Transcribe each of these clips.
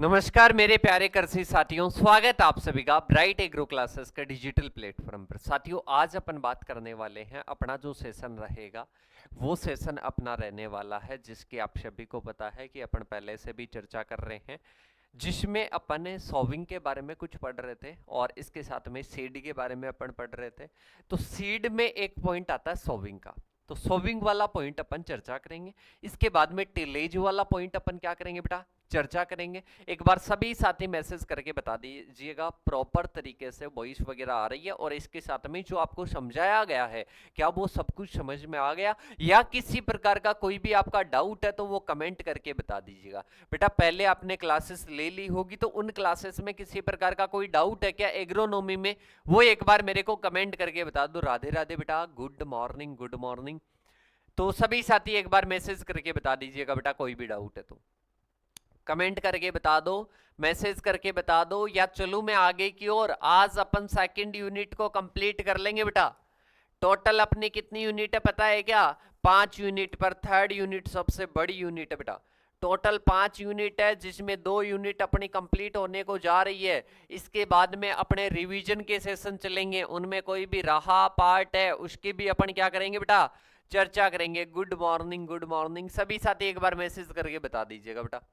नमस्कार मेरे प्यारे कृषि साथियों, स्वागत आप सभी का ब्राइट एग्रो क्लासेस के डिजिटल प्लेटफॉर्म पर। साथियों, आज अपन बात करने वाले हैं, अपना जो सेशन रहेगा वो सेशन अपना रहने वाला है, जिसकी आप सभी को पता है कि अपन पहले से भी चर्चा कर रहे हैं, जिसमें अपन सोविंग के बारे में कुछ पढ़ रहे थे और इसके साथ में सीड के बारे में अपन पढ़ रहे थे। तो सीड में एक पॉइंट आता है सोविंग का, तो सोविंग वाला पॉइंट अपन चर्चा करेंगे। इसके बाद में टिलेज वाला पॉइंट अपन क्या करेंगे बेटा, चर्चा करेंगे। एक बार सभी साथी मैसेज करके बता दीजिएगा प्रॉपर तरीके से वॉइस वगैरह आ रही है, और इसके साथ में जो आपको समझाया गया है क्या वो सब कुछ समझ में आ गया, या किसी प्रकार का कोई भी आपका डाउट है तो वो कमेंट करके बता दीजिएगा। बेटा पहले आपने क्लासेस ले ली होगी, तो उन क्लासेस में किसी प्रकार का कोई डाउट है क्या एग्रोनॉमी में, वो एक बार मेरे को कमेंट करके बता दो। राधे राधे बेटा, गुड मॉर्निंग गुड मॉर्निंग। तो सभी साथी एक बार मैसेज करके बता दीजिएगा बेटा, कोई भी डाउट है तो कमेंट करके बता दो, मैसेज करके बता दो। या चलो मैं आगे की ओर, आज अपन सेकंड यूनिट को कंप्लीट कर लेंगे बेटा। टोटल अपनी कितनी यूनिट है पता है क्या, 5 यूनिट, पर थर्ड यूनिट सबसे बड़ी यूनिट है बेटा। टोटल 5 यूनिट है, जिसमें 2 यूनिट अपनी कंप्लीट होने को जा रही है। इसके बाद में अपने रिवीजन के सेशन चलेंगे, उनमें कोई भी रहा पार्ट है उसकी भी अपन क्या करेंगे बेटा, चर्चा करेंगे। गुड मॉर्निंग सभी साथी एक बार मैसेज करके बता दीजिएगा बेटा,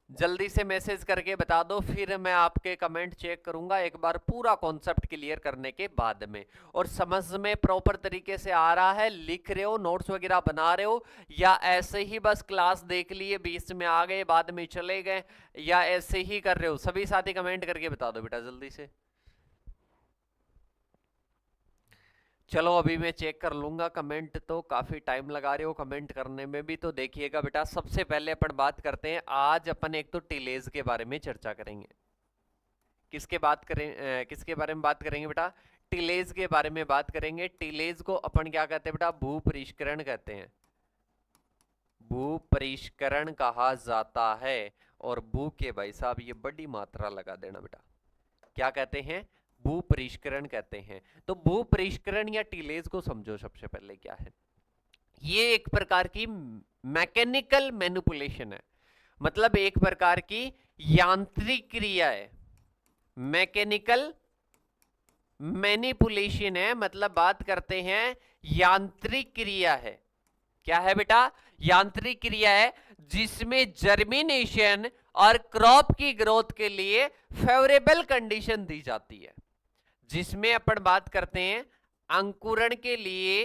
जल्दी से मैसेज करके बता दो, फिर मैं आपके कमेंट चेक करूंगा एक बार पूरा कॉन्सेप्ट क्लियर करने के बाद में। और समझ में प्रॉपर तरीके से आ रहा है, लिख रहे हो, नोट्स वगैरह बना रहे हो, या ऐसे ही बस क्लास देख लिए, बीच में आ गए बाद में चले गए, या ऐसे ही कर रहे हो, सभी साथी कमेंट करके बता दो बेटा जल्दी से। चलो अभी मैं चेक कर लूंगा कमेंट, तो काफी टाइम लगा रहे हो कमेंट करने में भी। तो देखिएगा बेटा, सबसे पहले अपन बात करते हैं, आज अपन एक तो टिलेज के बारे में चर्चा करेंगे। किसके बात करें, किसके बारे में बात करेंगे बेटा, टिलेज के बारे में बात करेंगे। टिलेज को अपन क्या कहते हैं बेटा, भू परिष्करण कहते हैं, भू परिष्करण कहा जाता है। और भू के भाई साहब ये बड़ी मात्रा लगा देना बेटा, क्या कहते हैं, भू परिष्करण कहते हैं। तो भू परिष्करण या टिलेज को समझो सबसे पहले क्या है। ये एक प्रकार की मैकेनिकल मैनिपुलेशन है, मतलब एक प्रकार की यांत्रिक क्रिया है। मैकेनिकल मैनिपुलेशन है, मतलब बात करते हैं यांत्रिक क्रिया है। क्या है बेटा, यांत्रिक क्रिया है, जिसमें जर्मिनेशन और क्रॉप की ग्रोथ के लिए फेवरेबल कंडीशन दी जाती है। जिसमें अपन बात करते हैं अंकुरण के लिए,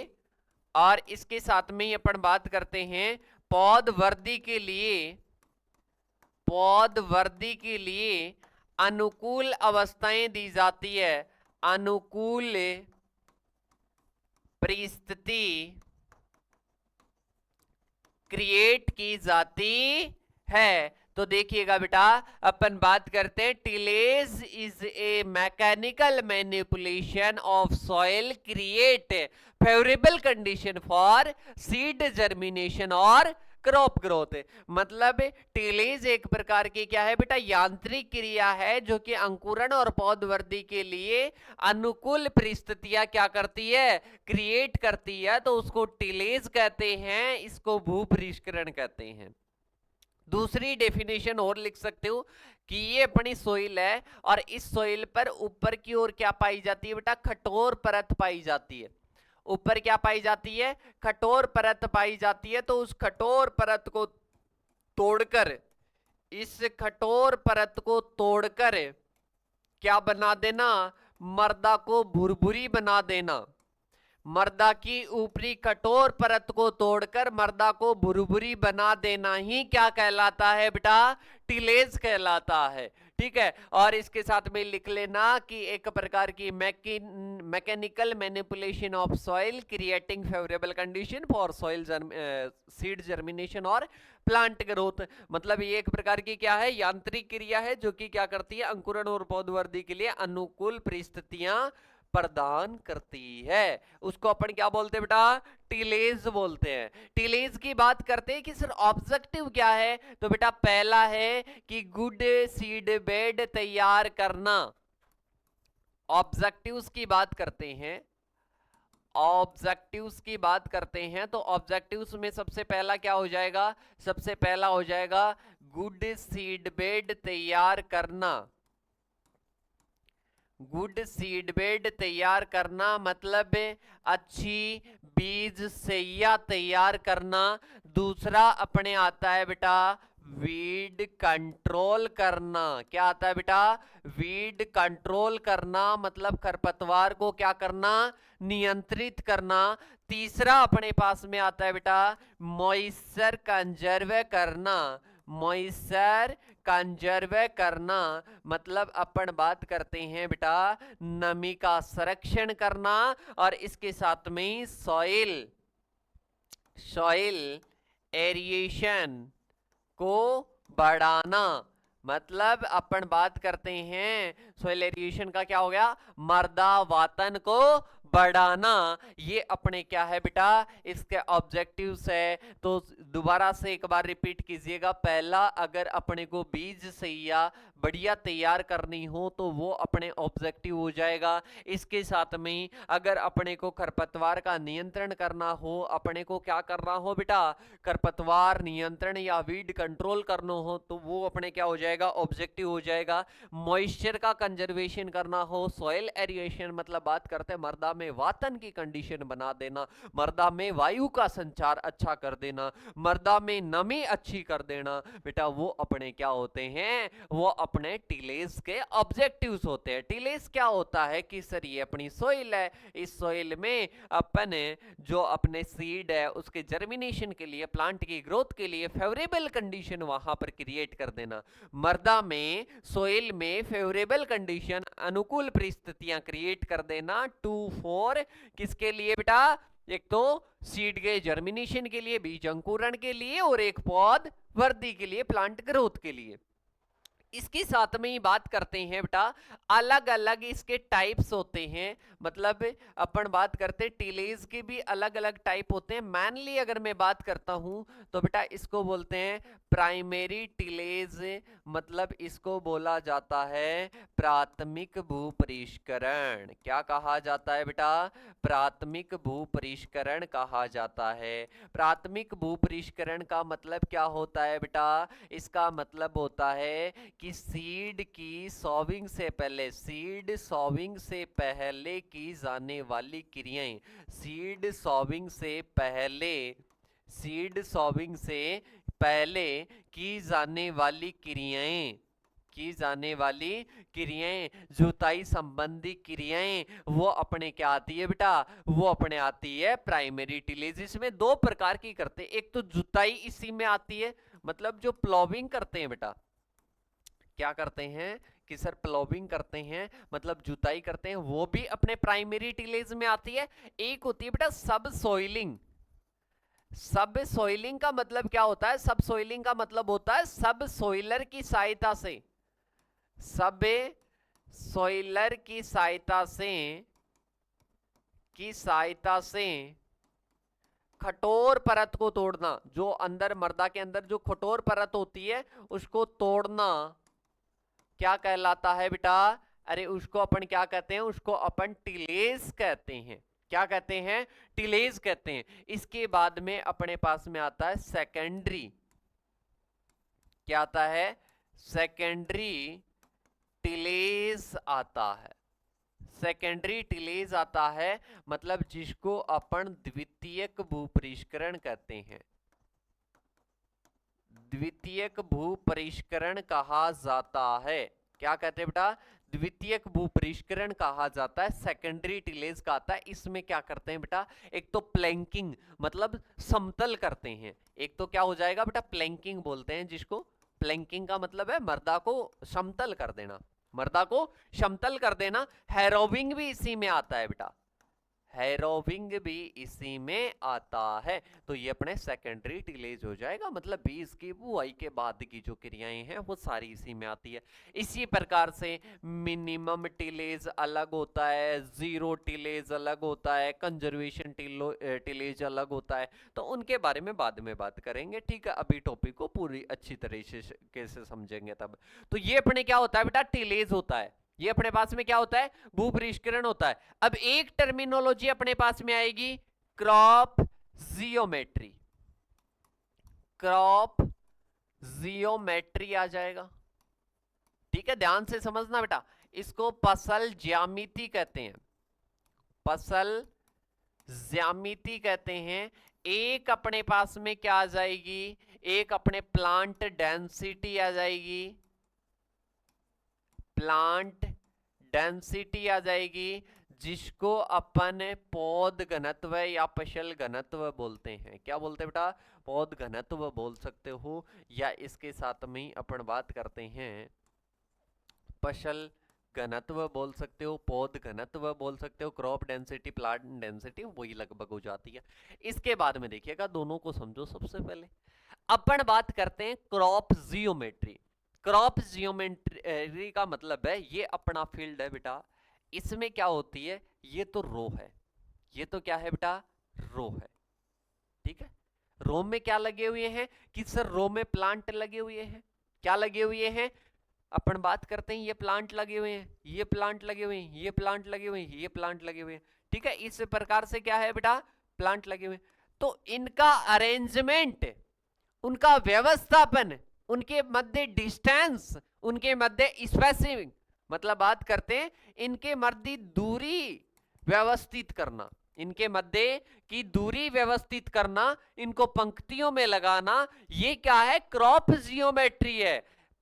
और इसके साथ में ही अपन बात करते हैं पौध वृद्धि के लिए, पौध वृद्धि के लिए अनुकूल अवस्थाएं दी जाती है, अनुकूल परिस्थिति क्रिएट की जाती है। तो देखिएगा बेटा, अपन बात करते हैं tillage is a mechanical manipulation of soil create favourable condition for seed germination और क्रॉप ग्रोथ। मतलब टिलेज एक प्रकार की क्या है बेटा, यांत्रिक क्रिया है जो कि अंकुरण और पौध वृद्धि के लिए अनुकूल परिस्थितियां क्या करती है, क्रिएट करती है, तो उसको टिलेज कहते हैं, इसको भू परिष्करण कहते हैं। दूसरी डेफिनेशन और लिख सकते हो कि ये अपनी सोइल है, और इस सोइल पर ऊपर की ओर क्या पाई जाती है बेटा, कठोर परत पाई जाती है। ऊपर क्या पाई जाती है, कठोर परत पाई जाती है। तो उस कठोर परत को तोड़कर, इस कठोर परत को तोड़कर क्या बना देना, मर्दा को भुरभुरी बना देना। मर्दा की ऊपरी कठोर परत को तोड़कर मर्दा को भुरभुरी बना देना ही क्या कहलाता है बेटा, टिलेज कहलाता है। ठीक है, और इसके साथ में लिख लेना कि एक प्रकार की mechanical manipulation of soil creating favourable condition for soil seed germination और प्लांट ग्रोथ। मतलब ये एक प्रकार की क्या है, यांत्रिक क्रिया है जो कि क्या करती है, अंकुरण और पौधवृद्धि के लिए अनुकूल परिस्थितियां प्रदान करती है। उसको अपन क्या बोलते हैं बेटा, टिलेज बोलते हैं। टिलेज की बात करते हैं कि सर ऑब्जेक्टिव क्या है, तो बेटा पहला है कि गुड सीड बेड तैयार करना। ऑब्जेक्टिव्स की बात करते हैं, ऑब्जेक्टिव्स की बात करते हैं, तो ऑब्जेक्टिव्स में सबसे पहला क्या हो जाएगा, सबसे पहला हो जाएगा गुड सीड बेड तैयार करना, गुड सीड बेड तैयार करना मतलब अच्छी बीज सैया तैयार करना। दूसरा अपने आता है बेटा वीड कंट्रोल करना। क्या आता है बेटा? वीड कंट्रोल करना मतलब खरपतवार को क्या करना? नियंत्रित करना। तीसरा अपने पास में आता है बेटा मॉइस्चर कंजर्व करना, मॉइस्चर कंजर्व करना मतलब अपन बात करते हैं बेटा नमी का संरक्षण करना और इसके साथ में सॉइल एरिएशन को बढ़ाना। मतलब अपन बात करते हैं सॉइल एरिएशन का क्या हो गया? मृदा वातन को बढ़ाना। ये अपने क्या है बेटा इसके ऑब्जेक्टिव्स है। तो दोबारा से एक बार रिपीट कीजिएगा। पहला, अगर अपने को बीज सैया बढ़िया तैयार करनी हो तो वो अपने ऑब्जेक्टिव हो जाएगा। इसके साथ में अगर अपने को खरपतवार का नियंत्रण करना हो, अपने को क्या करना हो बेटा? खरपतवार नियंत्रण या वीड कंट्रोल करना हो तो वो अपने क्या हो जाएगा? ऑब्जेक्टिव हो जाएगा। मॉइस्चर का कंजर्वेशन करना हो, सॉइल एरिएशन मतलब बात करते हैं मृदा में वातन की कंडीशन बना देना, मृदा में वायु का संचार अच्छा कर देना, मृदा में नमी अच्छी कर देना बेटा, वो अपने क्या होते हैं? वो अपने टिलेज के ऑब्जेक्टिव्स होते हैं। टिलेज क्या होता है कि सर ये अपनी सॉइल है, इस सॉइल में अपन जो अपने सीड है उसके जर्मिनेशन के लिए, प्लांट की ग्रोथ के लिए फेवरेबल कंडीशन वहां पर क्रिएट कर देना। मृदा में सॉइल में फेवरेबल कंडीशन, अनुकूल परिस्थितियां क्रिएट कर देना। 2-4 किसके लिए बेटा? एक तो सीड के जर्मिनेशन के लिए, बीज अंकुरण के लिए, और एक पौध वृद्धि के लिए, प्लांट ग्रोथ के लिए। इसके साथ में ही बात करते हैं बेटा अलग अलग इसके टाइप्स होते हैं। मतलब अपन बात करते हैं टिलेज के भी अलग अलग टाइप होते हैं। मैनली अगर मैं बात करता हूं तो बेटा इसको बोलते हैं प्राइमरी टिलेज, मतलब इसको बोला जाता है प्राथमिक भू परिष्करण। क्या कहा जाता है बेटा? प्राथमिक भू परिष्करण कहा जाता है। प्राथमिक भू परिष्करण का मतलब क्या होता है बेटा? इसका मतलब होता है कि सीड की सॉविंग से पहले, सीड सॉविंग से पहले की जाने वाली क्रियाएं, सीड सॉविंग से पहले, सीड सॉविंग से पहले की जाने वाली क्रियाएं, की जाने वाली क्रियाएं, जुताई संबंधी क्रियाएं, वो अपने क्या आती है बेटा? वो अपने आती है प्राइमरी टिलेज। इसमें दो प्रकार की करते हैं। एक तो जुताई इसी में आती है, मतलब जो प्लॉविंग करते हैं बेटा, क्या करते हैं कि सर प्लॉविंग करते हैं मतलब जुताई करते हैं, वो भी अपने प्राइमरी टिलेज में आती है। एक होती है बेटा सब सॉइलिंग। सब सॉइलिंग का मतलब क्या होता है? सब सॉइलिंग का मतलब होता है सब सॉइलर की सहायता से, सब सॉइलर की सहायता से कठोर परत को तोड़ना। जो अंदर मृदा के अंदर जो कठोर परत होती है उसको तोड़ना क्या कहलाता है बेटा? अरे उसको अपन क्या कहते हैं? उसको अपन टिलेज कहते हैं। क्या कहते हैं? टिलेज कहते हैं। इसके बाद में अपने पास में आता है सेकेंडरी। क्या आता है? सेकेंडरी टिलेज आता है। सेकेंडरी टिलेज आता है मतलब जिसको अपन द्वितीयक भू परिष्करण कहते हैं। द्वितीयक भू परिष्करण कहा जाता है। क्या कहते हैं बेटा? द्वितीयक भू परिष्करण कहा जाता है। सेकेंडरी टिलेज का आता है। इसमें क्या करते हैं बेटा? एक तो प्लैंकिंग मतलब समतल करते हैं। एक तो क्या हो जाएगा बेटा? प्लैंकिंग बोलते हैं जिसको। प्लैंकिंग का मतलब है मृदा को समतल कर देना, मृदा को समतल कर देना। हैरोविंग भी इसी में आता है बेटा, हैरोविंग भी इसी में आता है। तो ये अपने सेकेंडरी टिलेज हो जाएगा, मतलब बीज की बुआई के बाद की जो क्रियाएं हैं वो सारी इसी में आती है। इसी प्रकार से मिनिमम टिलेज अलग होता है, जीरो टिलेज अलग होता है, कंजर्वेशन टिलेज अलग होता है। तो उनके बारे में बाद में बात करेंगे, ठीक है? अभी टॉपिक को पूरी अच्छी तरह से कैसे समझेंगे तब। तो ये अपने क्या होता है बेटा? टिलेज होता है। ये अपने पास में क्या होता है? भू परिष्करण होता है। अब एक टर्मिनोलॉजी अपने पास में आएगी क्रॉप जियोमेट्री। क्रॉप जियोमेट्री आ जाएगा। ठीक है, ध्यान से समझना बेटा, इसको पसल ज्यामिति कहते हैं, पसल ज्यामिति कहते हैं। एक अपने पास में क्या आ जाएगी, एक अपने प्लांट डेंसिटी आ जाएगी, प्लांट डेंसिटी आ जाएगी, जिसको अपन पौध घनत्व या पशल घनत्व बोलते हैं। क्या बोलते हैं बेटा, पौध घनत्व बोल सकते हो, या इसके साथ में अपन बात करते हैं पशल घनत्व बोल सकते हो, पौध घनत्व बोल सकते हो, क्रॉप डेंसिटी, प्लांट डेंसिटी, वही लगभग हो जाती है। इसके बाद में देखिएगा, दोनों को समझो। सबसे पहले अपन बात करते हैं क्रॉप जियोमेट्री। क्रॉप जियोमेट्री का मतलब है, ये अपना फील्ड है बेटा, इसमें क्या होती है, ये तो रो है, ये तो क्या है बेटा, रो है। ठीक है, रो में क्या लगे हुए हैं कि सर रो में प्लांट लगे हुए हैं, क्या लगे हुए हैं, अपन बात करते हैं ये प्लांट लगे हुए हैं, ये प्लांट लगे हुए हैं, ये प्लांट लगे हुए हैं, ये प्लांट लगे हुए हैं। ठीक है, इस प्रकार से क्या है बेटा, प्लांट लगे हुए हैं। तो इनका अरेंजमेंट, उनका व्यवस्थापन, उनके मध्य डिस्टेंस, उनके मध्य स्पेसिंग, मतलब बात करते हैं इनके मध्य दूरी व्यवस्थित करना, इनके मध्य की दूरी व्यवस्थित करना, इनको पंक्तियों में लगाना, ये क्या है, क्रॉप जियोमेट्री है,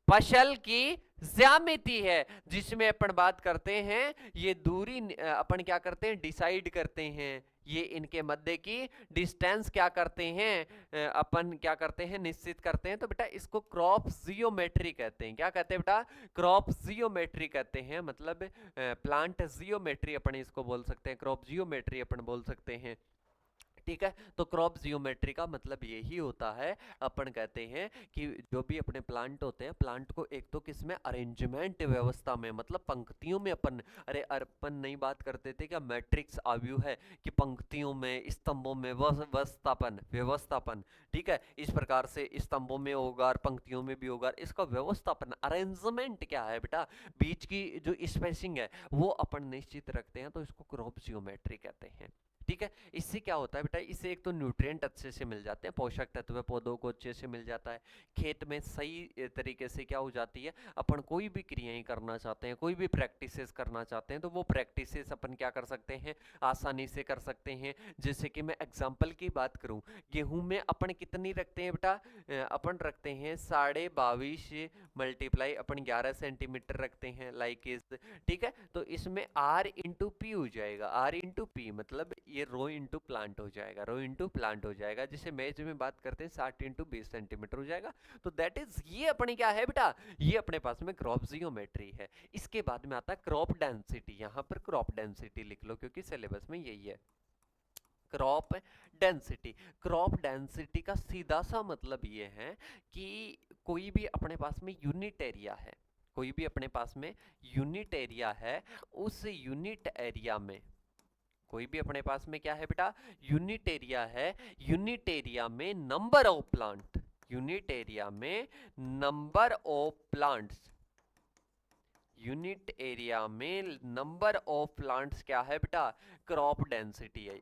फसल की ज्यामिति है, जिसमें अपन बात करते हैं ये दूरी अपन क्या करते हैं, डिसाइड करते हैं, ये इनके मध्य की डिस्टेंस क्या करते हैं, अपन क्या करते हैं, निश्चित करते हैं। तो बेटा इसको क्रॉप जियोमेट्री कहते हैं। क्या कहते हैं बेटा, क्रॉप जियोमेट्री कहते हैं, मतलब प्लांट जियोमेट्री अपन इसको बोल सकते हैं, क्रॉप जियोमेट्री अपन बोल सकते हैं। ठीक है, तो क्रॉप जियोमेट्री का मतलब यही होता है, अपन कहते हैं कि जो भी अपने प्लांट होते हैं, प्लांट को एक तो किसमें, अरेंजमेंट व्यवस्था में, मतलब पंक्तियों में अपन, अरे अपन नहीं बात करते थे क्या, मैट्रिक्स आव्यू है कि पंक्तियों में, स्तंभों में, व्यवस्थापन, व्यवस्थापन। ठीक है, इस प्रकार से स्तंभों में होगा और पंक्तियों में भी होगा, इसका व्यवस्थापन, अरेंजमेंट क्या है बेटा, बीच की जो स्पेसिंग है वो अपन निश्चित रखते हैं, तो इसको क्रॉप जियोमेट्री कहते हैं। ठीक है, इससे क्या होता है बेटा, इससे एक तो न्यूट्रिएंट अच्छे से मिल जाते हैं, पोषक तत्व पौधों को अच्छे से मिल जाता है, खेत में सही तरीके से क्या हो जाती है, अपन कोई भी क्रियाएं करना चाहते हैं, कोई भी प्रैक्टिसेस करना चाहते हैं, तो वो प्रैक्टिसेस अपन क्या कर सकते हैं, आसानी से कर सकते हैं। जैसे कि मैं एग्जाम्पल की बात करूं, गेहूं में अपन कितनी रखते हैं बेटा, अपन रखते हैं 22.5 मल्टीप्लाई अपन 11 सेंटीमीटर रखते हैं, लाइक इज। ठीक है, तो इसमें आर इंटू पी हो जाएगा, आर इंटू पी मतलब ये रो इंटू प्लांट हो जाएगा, रो इंटू प्लांट हो जाएगा, जिसे मैच में बात करते हैं 60 इंटू 20 सेंटीमीटर हो जाएगा। तो दैट इज, ये अपने क्या है बेटा, ये अपने पास में क्रॉप जियोमेट्री है। इसके बाद में आता है क्रॉप डेंसिटी, यहां पर क्रॉप डेंसिटी लिख लो क्योंकि सिलेबस में यही है, क्रॉप डेंसिटी। क्रॉप डेंसिटी का सीधा सा मतलब ये है कि कोई भी अपने पास में यूनिट एरिया है, कोई भी अपने पास में यूनिट एरिया है, उस यूनिट एरिया में, कोई भी अपने पास में क्या है बेटा, यूनिट एरिया है, यूनिट एरिया में number of plant, unit area में number of plants, unit area में नंबर ऑफ प्लांट्स क्या है बेटा, क्रॉप डेंसिटी है।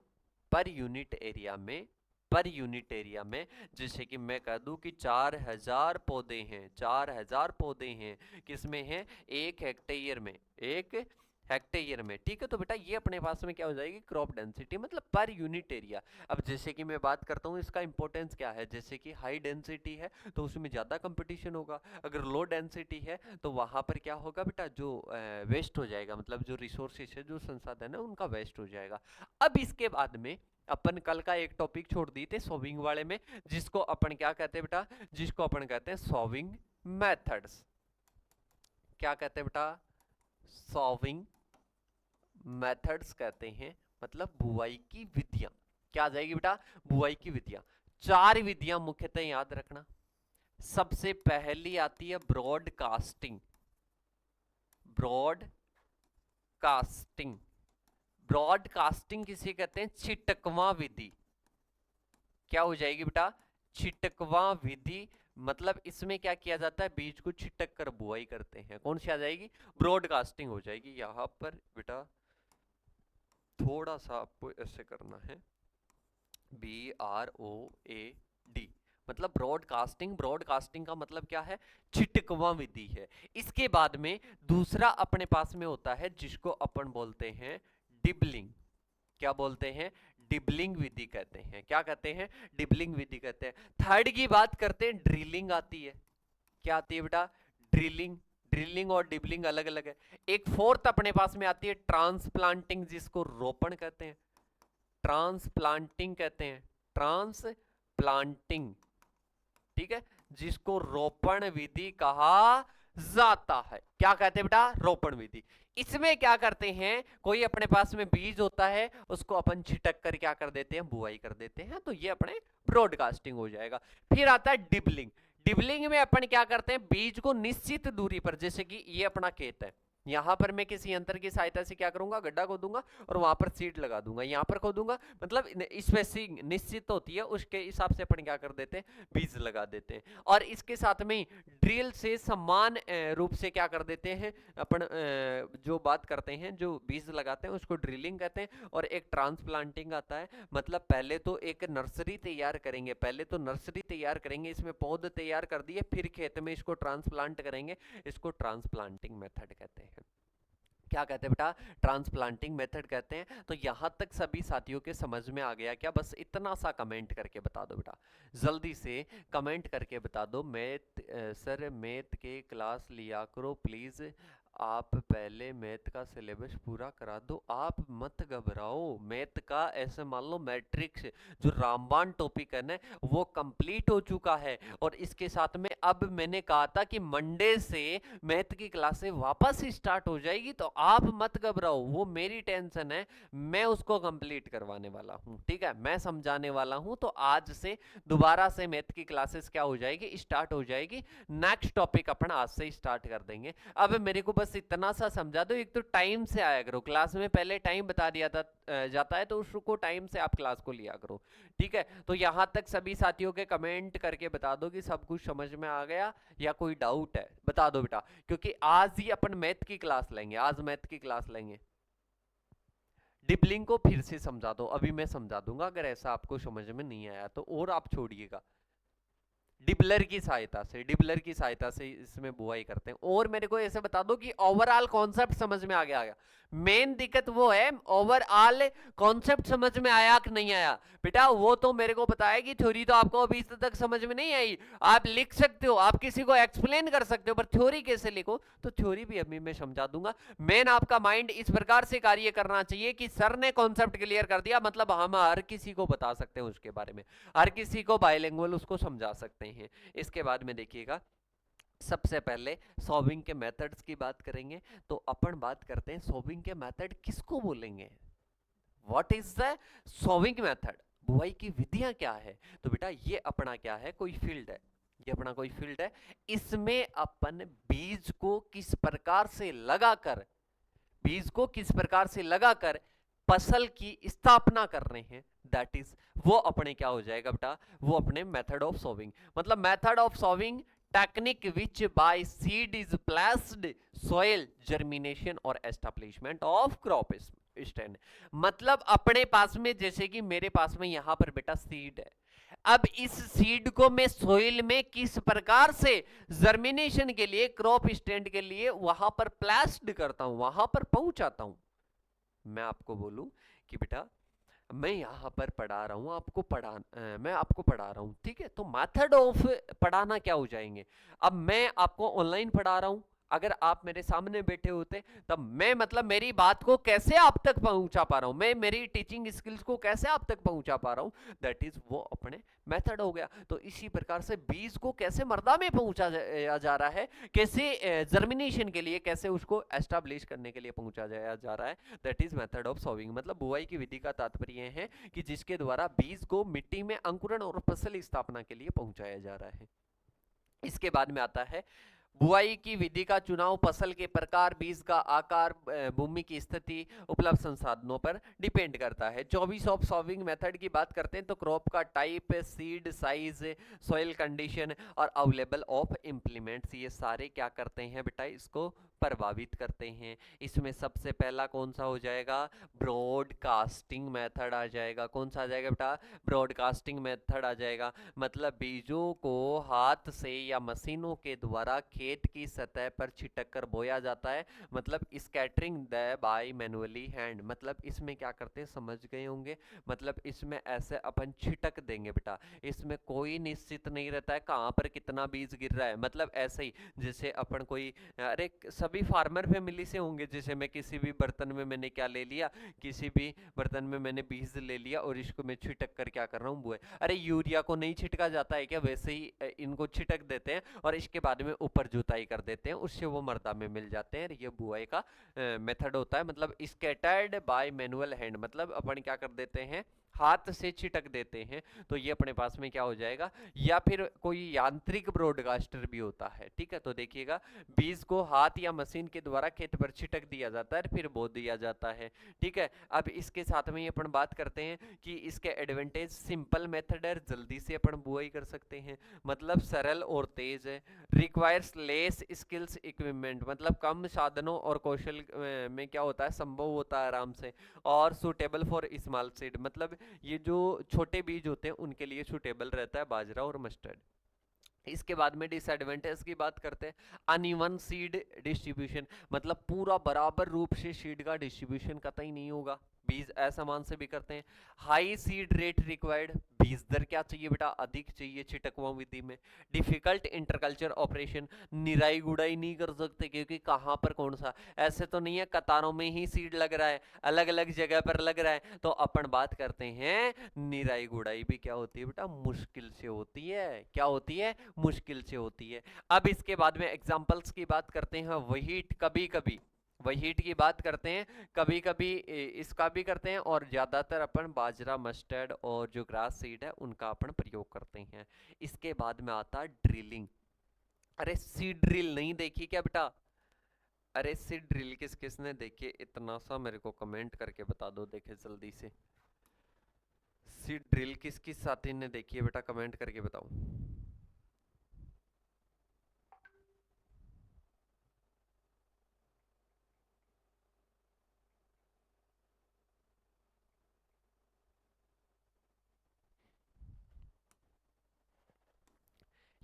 पर यूनिट एरिया में, पर यूनिट एरिया में, जैसे कि मैं कह दूं कि 4000 पौधे हैं, 4000 पौधे हैं, किसमें हैं, 1 हेक्टेयर में, 1 हेक्टेयर में। ठीक है, तो बेटा ये अपने पास में क्या हो जाएगी, क्रॉप डेंसिटी, मतलब पर यूनिट एरिया। अब जैसे कि मैं बात करता हूँ इसका इंपॉर्टेंस क्या है, जैसे कि हाई डेंसिटी है तो उसमें ज्यादा कंपटीशन होगा, अगर लो डेंसिटी है तो वहां पर क्या होगा बेटा, जो वेस्ट हो जाएगा, मतलब जो रिसोर्सेस है, जो संसाधन है, उनका वेस्ट हो जाएगा। अब इसके बाद में अपन कल का एक टॉपिक छोड़ दिए थे सॉल्विंग वाले में, जिसको अपन क्या कहते हैं बेटा, जिसको अपन कहते हैं सॉल्विंग मेथड्स। क्या कहते हैं बेटा, सॉल्विंग मेथड्स कहते हैं, मतलब बुआई की विधियां। क्या आ जाएगी बेटा, बुआई की विधियां। 4 विधियां मुख्यतः याद रखना। सबसे पहली आती है ब्रॉडकास्टिंग, ब्रॉडकास्टिंग, ब्रॉडकास्टिंग किसे कहते हैं, छिटकवा विधि। क्या हो जाएगी बेटा, छिटकवा विधि, मतलब इसमें क्या किया जाता है, बीज को छिटक कर बुआई करते हैं, कौन सी आ जाएगी, ब्रॉडकास्टिंग हो जाएगी। यहां पर बेटा थोड़ा सा आपको ऐसे करना है, BROAD, मतलब ब्रॉडकास्टिंग, ब्रॉडकास्टिंग का मतलब क्या है, छिटकवा विधि है। इसके बाद में दूसरा अपने पास में होता है जिसको अपन बोलते हैं डिबलिंग। क्या बोलते हैं, डिबलिंग विधि कहते हैं। क्या कहते हैं, डिबलिंग विधि कहते हैं। थर्ड की बात करते हैं, ड्रिलिंग आती है। क्या आती है बेटा, ड्रिलिंग। ड्रिलिंग और डिबलिंग अलग अलग है। एक फोर्थ अपने पास में आती है ट्रांसप्लांटिंग, जिसको रोपण कहते हैं, ट्रांसप्लांटिंग कहते हैं, ट्रांसप्लांटिंग, ठीक है, जिसको रोपण विधि कहा जाता है। क्या कहते हैं बेटा, रोपण विधि। इसमें क्या करते हैं, कोई अपने पास में बीज होता है, उसको अपन छिटक कर क्या कर देते हैं, बुआई कर देते हैं, तो ये अपने ब्रॉडकास्टिंग हो जाएगा। फिर आता है डिबलिंग। डिबलिंग में अपन क्या करते हैं, बीज को निश्चित दूरी पर, जैसे कि ये अपना खेत है, यहां पर मैं किसी यंत्र की सहायता से क्या करूंगा, गड्ढा खोदूंगा और वहां पर सीड लगा दूंगा, यहां पर खोदूंगा, मतलब स्पेसिंग निश्चित होती है, उसके हिसाब से अपन क्या कर देते हैं, बीज लगा देते हैं। और इसके साथ में ड्रिल से समान रूप से क्या कर देते हैं अपन, जो बात करते हैं, जो बीज लगाते हैं उसको ड्रिलिंग कहते हैं। और एक ट्रांसप्लांटिंग आता है, मतलब पहले तो एक नर्सरी तैयार करेंगे, पहले तो नर्सरी तैयार करेंगे, इसमें पौधे तैयार कर दिए, फिर खेत में इसको ट्रांसप्लांट करेंगे, इसको ट्रांसप्लांटिंग मेथड कहते हैं। क्या कहते हैं बेटा, ट्रांसप्लांटिंग मेथड कहते हैं। तो यहां तक सभी साथियों के समझ में आ गया क्या, बस इतना सा कमेंट करके बता दो बेटा, जल्दी से कमेंट करके बता दो। मैथ सर मैथ के क्लास लिया करो प्लीज, आप पहले मैथ का सिलेबस पूरा करा दो, आप मत घबराओ। मैथ का ऐसे मान लो मैट्रिक्स जो रामबाण टॉपिक है ना, वो कंप्लीट हो चुका है। और इसके साथ में अब मैंने कहा था कि मंडे से मैथ की क्लासें वापस स्टार्ट हो जाएगी, तो आप मत घबराओ, वो मेरी टेंशन है, मैं उसको कंप्लीट करवाने वाला हूँ, ठीक है, मैं समझाने वाला हूँ। तो आज से दोबारा से मैथ की क्लासेस क्या हो जाएगी, स्टार्ट हो जाएगी। नेक्स्ट टॉपिक अपन आज से स्टार्ट कर देंगे। अब मेरे को बस इतना सा समझा दो, एक तो टाइम से आया करो क्लास में, पहले टाइम बता दिया जाता है, तो उसको टाइम से आप क्लास को लिया करो, ठीक है। तो यहां तक सभी साथियों के कमेंट करके बता दो कि सब कुछ समझ में आ गया या कोई डाउट है, बता दो बेटा, क्योंकि आज ही अपन मैथ की क्लास लेंगे, आज मैथ की क्लास लेंगे। डिबलिंग को फिर से समझा दो, अभी मैं समझा दूंगा, अगर ऐसा आपको समझ में नहीं आया तो, और आप छोड़िएगा। डिबलर की सहायता से, डिबलर की सहायता से इसमें बुआई करते हैं। और मेरे को ऐसे बता दो कि ओवरऑल कॉन्सेप्ट समझ में आ गया। मेन दिक्कत वो है, ओवरऑल कॉन्सेप्ट समझ में आया कि नहीं आया बेटा, वो तो मेरे को पता है कि थ्योरी तो आपको अभी तक समझ में नहीं आई। आप लिख सकते हो, आप किसी को एक्सप्लेन कर सकते हो, पर थ्योरी कैसे लिखो, तो थ्योरी भी अभी मैं समझा दूंगा। मेन आपका माइंड इस प्रकार से कार्य करना चाहिए कि सर ने कॉन्सेप्ट क्लियर कर दिया, मतलब हम हर किसी को बता सकते हैं उसके बारे में, हर किसी को बायलिंगुअल उसको समझा सकते हैं। इसके बाद में देखिएगा, सबसे पहले सॉल्विंग के मेथड्स की बात करेंगे। तो अपन बात करते हैं सॉल्विंग के मेथड किसको बोलेंगे, what is the solving method, बुआई की विधियां क्या है। तो बेटा ये अपना क्या है, कोई फील्ड है, ये अपना कोई फील्ड है, इसमें अपन बीज को किस प्रकार से लगाकर, बीज को किस प्रकार से लगाकर फसल की स्थापना कर रहे हैं, दैट इज वो अपने क्या हो जाएगा बेटा, वो अपने मेथड ऑफ सॉविंग। मतलब method of sowing technique which bye seed is placed soil germination और एस्टैब्लिशमेंट ऑफ क्रॉप स्टैंड। मतलब अपने पास में, जैसे कि मेरे पास में यहां पर बेटा सीड है, अब इस सीड को मैं सोइल में किस प्रकार से जर्मिनेशन के लिए, क्रॉप स्टैंड के लिए वहां पर प्लेस्ड करता हूं, वहां पर पहुंचाता हूं। मैं आपको बोलूं कि बेटा मैं यहां पर पढ़ा रहा हूं, मैं आपको पढ़ा रहा हूं, ठीक है, तो मेथड ऑफ पढ़ाना क्या हो जाएंगे। अब मैं आपको ऑनलाइन पढ़ा रहा हूं, अगर आप मेरे सामने बैठे होते तब मैं, मतलब मेरी बात को कैसे आप तक पहुंचा पा रहा हूं, मैं मेरी टीचिंग स्किल्स को कैसे आप तक पहुंचा पा रहा हूं, दैट इज वो अपने मेथड हो गया। तो इसी प्रकार से बीज को कैसे मर्दा में पहुंचा जा रहा है, कैसे जर्मिनेशन के लिए, कैसे उसको एस्टैब्लिश करने के लिए पहुंचा जा रहा है, that is method of sowing. मतलब बुआई की विधि का तात्पर्य है कि जिसके द्वारा बीज को मिट्टी में अंकुरण और फसल स्थापना के लिए पहुंचाया जा रहा है। इसके बाद में आता है बुआई की विधि का चुनाव फसल के प्रकार, बीज का आकार, भूमि की स्थिति, उपलब्ध संसाधनों पर डिपेंड करता है। 24 ऑफ सॉविंग मेथड की बात करते हैं तो क्रॉप का type, seed size, soil condition और अवेलेबल ऑफ इम्प्लीमेंट्स, ये सारे क्या करते हैं बेटा, इसको प्रभावित करते हैं। इसमें सबसे पहला कौन सा हो जाएगा, ब्रॉडकास्टिंग मेथड आ जाएगा। कौन सा आ जाएगा बेटा, ब्रॉडकास्टिंग मेथड आ जाएगा। मतलब बीजों को हाथ से या मशीनों के द्वारा खेत की सतह पर छिटक कर बोया जाता है। मतलब scattering the by manually hand. मतलब इसमें क्या करते हैं, समझ गए होंगे। मतलब इसमें ऐसे अपन छिटक देंगे बेटा, इसमें कोई निश्चित नहीं रहता है कहाँ पर कितना बीज गिर रहा है। मतलब ऐसे ही जैसे अपन कोई, अरे सभी फार्मर फैमिली से होंगे, जैसे मैं किसी भी बर्तन में मैंने क्या ले लिया, किसी भी बर्तन में मैंने बीज ले लिया और इसको मैं छिटक कर क्या कर रहा हूँ, बुए। अरे यूरिया को नहीं छिटका जाता है क्या, वैसे ही इनको छिटक देते हैं और इसके बाद में ऊपर जुताई कर देते हैं, उससे वो मर्दा में मिल जाते हैं। ये बुआई का मेथड होता है। मतलब स्कैटर्ड बाय मैनुअल हैंड, मतलब अपन क्या कर देते हैं, हाथ से छिटक देते हैं, तो ये अपने पास में क्या हो जाएगा। या फिर कोई यांत्रिक ब्रॉडकास्टर भी होता है, ठीक है। तो देखिएगा, बीज को हाथ या मशीन के द्वारा खेत पर छिटक दिया जाता है, फिर बो दिया जाता है, ठीक है। अब इसके साथ में अपन बात करते हैं कि इसके एडवांटेज, सिंपल मेथड है, जल्दी से अपन बुआई कर सकते हैं, मतलब सरल और तेज है। रिक्वायर्स लेस स्किल्स इक्विपमेंट, मतलब कम साधनों और कौशल में क्या होता है, संभव होता है आराम से। और सुटेबल फॉर स्मॉल सीड, मतलब ये जो छोटे बीज होते हैं उनके लिए सुटेबल रहता है, बाजरा और मस्टर्ड। इसके बाद में डिसएडवांटेज की बात करते हैं। अनइवन सीड डिस्ट्रीब्यूशन, मतलब पूरा बराबर रूप से सीड का डिस्ट्रीब्यूशन कतई नहीं होगा, बीज असमान से भी करते हैं। हाई सीड रेट रिक्वायर्ड, बीज दर क्या चाहिए बेटा, अधिक चाहिए छिटकवा विधि में। डिफिकल्ट इंटरकल्चर ऑपरेशन, निराई गुड़ाई नहीं कर सकते क्योंकि कहाँ पर कौन सा, ऐसे तो नहीं है कतारों में ही सीड लग रहा है, अलग अलग जगह पर लग रहा है। तो अपन बात करते हैं निराई गुड़ाई भी क्या होती है बेटा, मुश्किल से होती है। क्या होती है, मुश्किल से होती है। अब इसके बाद में एग्जांपल्स की बात करते हैं। वही कभी कभी हीट की बात करते हैं, कभी कभी इसका भी करते हैं, और ज्यादातर अपन बाजरा, मस्टर्ड और जो ग्रास सीड है उनका अपन प्रयोग करते हैं। इसके बाद में आता ड्रिलिंग। अरे सीड ड्रिल नहीं देखी क्या बेटा, अरे सीड ड्रिल किस किसने देखी, इतना सा मेरे को कमेंट करके बता दो, देखे जल्दी से। सीड ड्रिल किस किस साथी ने देखी है बेटा, कमेंट करके बताओ।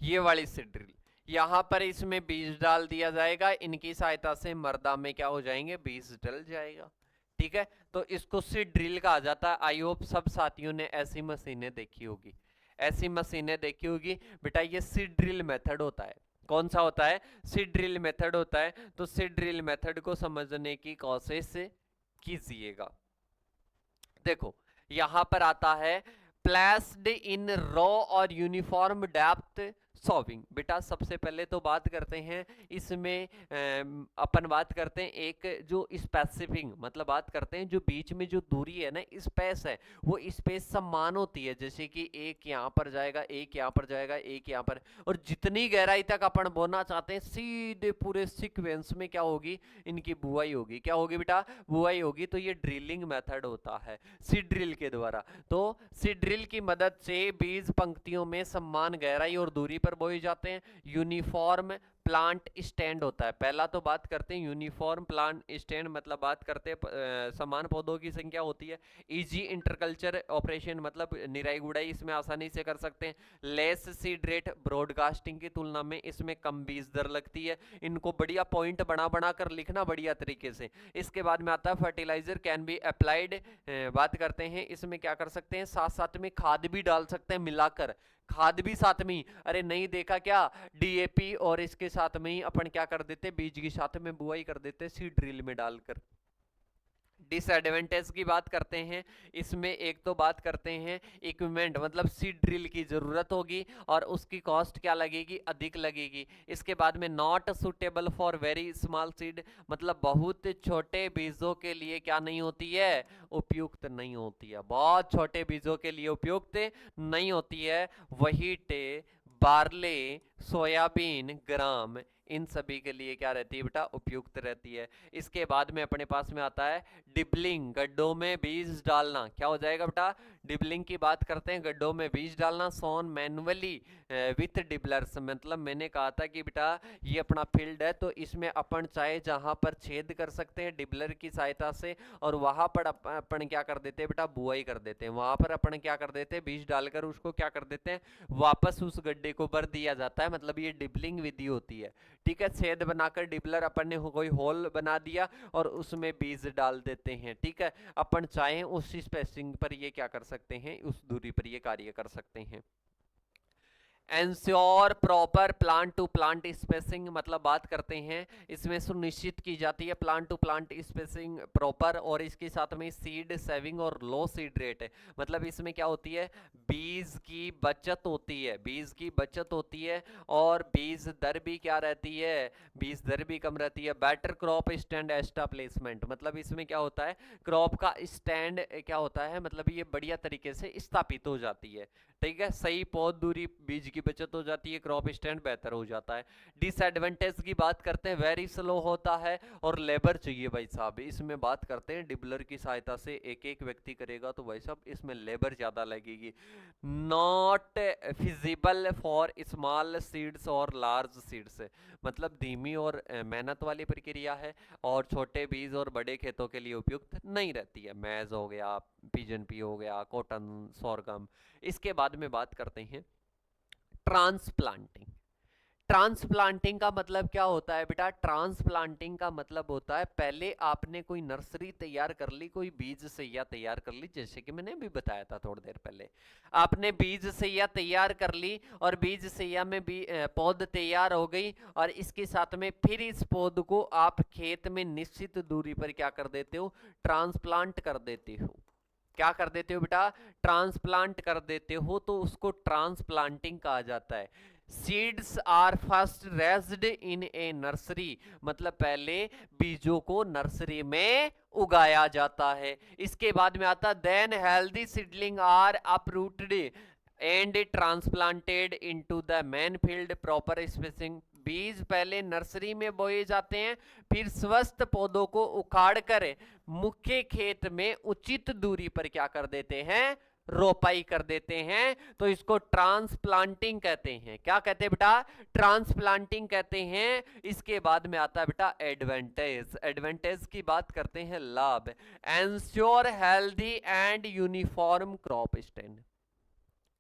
ये वाली सीड ड्रिल, यहां पर इसमें बीज डाल दिया जाएगा, इनकी सहायता से मर्दा में क्या हो जाएंगे, बीज डल जाएगा, ठीक है। तो इसको सीड ड्रिल कहा जाता है। आई होप सब साथियों ने ऐसी मशीनें देखी होगी, ऐसी मशीनें देखी होगी बेटा। ये सीड ड्रिल मेथड होता है। कौन सा होता है, सीड ड्रिल मेथड होता है। तो सीड ड्रिल मेथड को समझने की कोशिश कीजिएगा। देखो यहां पर आता है प्लेस्ड इन रो और यूनिफॉर्म डेप्थ सॉविंग। बेटा सबसे पहले तो बात करते हैं इसमें, अपन बात करते हैं एक जो स्पेसिफिक, मतलब बात करते हैं जो बीच में जो दूरी है ना, स्पेस है, वो स्पेस समान होती है। जैसे कि एक यहाँ पर जाएगा, एक यहाँ पर जाएगा, एक यहाँ पर, और जितनी गहराई तक अपन बोना चाहते हैं सीधे पूरे सीक्वेंस में क्या होगी, इनकी बुआई होगी। क्या होगी बेटा, बुआई होगी। तो ये ड्रिलिंग मेथड होता है सीड ड्रिल के द्वारा। तो सीड ड्रिल की मदद से बीज पंक्तियों में समान गहराई और दूरी पर बोए जाते हैं। यूनिफॉर्म प्लांट स्टैंड होता है। पहला तो बात करते हैं यूनिफॉर्म प्लांट स्टैंड, मतलब बात करते हैं समान पौधों की संख्या होती है। इजी इंटरकल्चर ऑपरेशन, मतलब निराई गुड़ाई इसमें आसानी से कर सकते हैं। लेस सीड रेट, ब्रॉडकास्टिंग की तुलना में इसमें कम बीज दर लगती है। इनको बढ़िया पॉइंट बना बना कर लिखना बढ़िया तरीके से। इसके बाद में आता है फर्टिलाइजर कैन बी अप्लाइड, बात करते हैं इसमें क्या कर सकते हैं, साथ साथ में खाद भी डाल सकते हैं मिलाकर, खाद भी साथ में ही। अरे नहीं देखा क्या, डीएपी और इसके साथ में ही अपन क्या कर देते, बीज के साथ में बुआई कर देते सीड ड्रिल में डालकर। डिसएडवांटेज की बात करते हैं, इसमें एक तो बात करते हैं इक्विपमेंट, मतलब सीड ड्रिल की जरूरत होगी और उसकी कॉस्ट क्या लगेगी, अधिक लगेगी। इसके बाद में not suitable for very small seed, मतलब बहुत छोटे बीजों के लिए क्या नहीं होती है, उपयुक्त नहीं होती है, बहुत छोटे बीजों के लिए उपयुक्त नहीं होती है। वही बार्ले, सोयाबीन, ग्राम, इन सभी के लिए क्या रहती है बेटा, उपयुक्त रहती है। इसके बाद में अपने पास में आता है डिबलिंग, गड्ढों में बीज डालना। क्या हो जाएगा बेटा, डिबलिंग की बात करते हैं, गड्ढों में बीज डालना। सोन मैनुअली विथ डिबलर्स, मतलब मैंने कहा था कि बेटा ये अपना फील्ड है तो इसमें अपन चाहे जहां पर छेद कर सकते हैं डिबलर की सहायता से, और वहां पर अपन क्या कर देते हैं बेटा, बुआई कर देते हैं। वहां पर अपन क्या कर देते हैं, बीज डालकर उसको क्या कर देते हैं, वापस उस गड्ढे को भर दिया जाता है, मतलब ये डिबलिंग विधि होती है। ठीक है, छेद बनाकर डिबलर अपन ने कोई होल बना दिया और उसमें बीज डाल देते हैं। ठीक है, अपन चाहें उसी स्पेसिंग पर ये क्या कर सकते हैं, उस दूरी पर ये कार्य कर सकते हैं। Ensure proper plant to plant spacing, मतलब बात करते हैं इसमें सुनिश्चित की जाती है plant to plant spacing proper, और इसके साथ में सीड सेविंग और लो सीड रेट है। मतलब इसमें क्या होती है, बीज की बचत होती है, बीज की बचत होती है, और बीज दर भी क्या रहती है, बीज दर भी कम रहती है। बेटर क्रॉप स्टैंड एस्टा प्लेसमेंट, मतलब इसमें क्या होता है, क्रॉप का स्टैंड क्या होता है, मतलब ये बढ़िया तरीके से स्थापित हो जाती है। ठीक है, सही पौध दूरी, बीज की बचत हो जाती है, क्रॉप स्टैंड बेहतर हो जाता है। डिसएडवांटेज की बात करते हैं, वेरी स्लो होता है और लेबर चाहिए भाई साहब। इसमें बात करते हैं डिबलर की सहायता से एक एक व्यक्ति करेगा तो भाई साहब इसमें लेबर ज्यादा लगेगी। Not feasible for small seeds और लार्ज सीड्स, मतलब धीमी और मेहनत वाली प्रक्रिया है और छोटे बीज और बड़े खेतों के लिए उपयुक्त नहीं रहती है। मैज हो गया, पिजन पी हो गया, कॉटन, सोरगम। इसके बाद में बात करते हैं ट्रांसप्लांटिंग। ट्रांसप्लांटिंग का मतलब क्या होता है बेटा, ट्रांसप्लांटिंग का मतलब होता है पहले आपने कोई नर्सरी तैयार कर ली, कोई बीज सैया तैयार कर ली, जैसे कि मैंने भी बताया था थोड़ी देर पहले। आपने बीज सैया तैयार कर ली और बीज सैया में भी पौध तैयार हो गई, और इसके साथ में फिर इस पौध को आप खेत में निश्चित दूरी पर क्या कर देते हो, ट्रांसप्लांट कर देते हो। क्या कर देते हो बेटा, ट्रांसप्लांट कर देते हो, तो उसको ट्रांसप्लांटिंग कहा जाता है। Seeds are first raised in a nursery, मतलब पहले बीजों को नर्सरी में उगाया जाता है। इसके बाद में आता then healthy seedling are uprooted and transplanted into the main field proper spacing. बीज पहले नर्सरी में बोए जाते हैं, फिर स्वस्थ पौधों को उखाड़ कर मुख्य खेत में उचित दूरी पर क्या कर देते हैं, रोपाई कर देते हैं। तो इसको ट्रांसप्लांटिंग कहते हैं। क्या कहते हैं बेटा, ट्रांसप्लांटिंग कहते हैं। इसके बाद में आता है बेटा एडवांटेज। एडवांटेज की बात करते हैं, लाभ। Ensure healthy and uniform crop stand,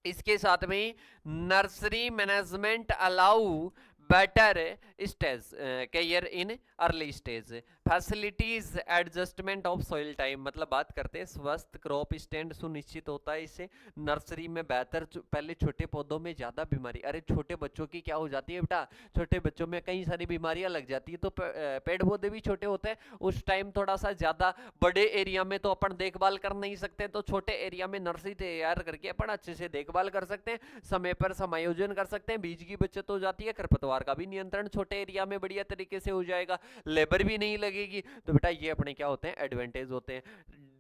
इसके साथ में nursery management allow better stage care in early stage, facilities adjustment of soil time, मतलब बात करते हैं स्वस्थ क्रॉप स्टैंड सुनिश्चित होता है इससे। नर्सरी में बेहतर, पहले छोटे पौधों में ज्यादा बीमारी, अरे छोटे बच्चों की क्या हो जाती है बेटा, छोटे बच्चों में कई सारी बीमारियां लग जाती है, तो पेड़ पौधे भी छोटे होते हैं उस टाइम थोड़ा सा ज्यादा। बड़े एरिया में तो अपन देखभाल कर नहीं सकते, तो छोटे एरिया में नर्सरी तैयार करके अपन अच्छे से देखभाल कर सकते हैं, समय पर समायोजन कर सकते हैं, बीज की बचत हो जाती है, खरपतवार का भी नियंत्रण छोटे एरिया में बढ़िया तरीके से हो जाएगा, लेबर भी नहीं लगेगी। तो बेटा ये अपने क्या होते हैं, एडवांटेज होते हैं।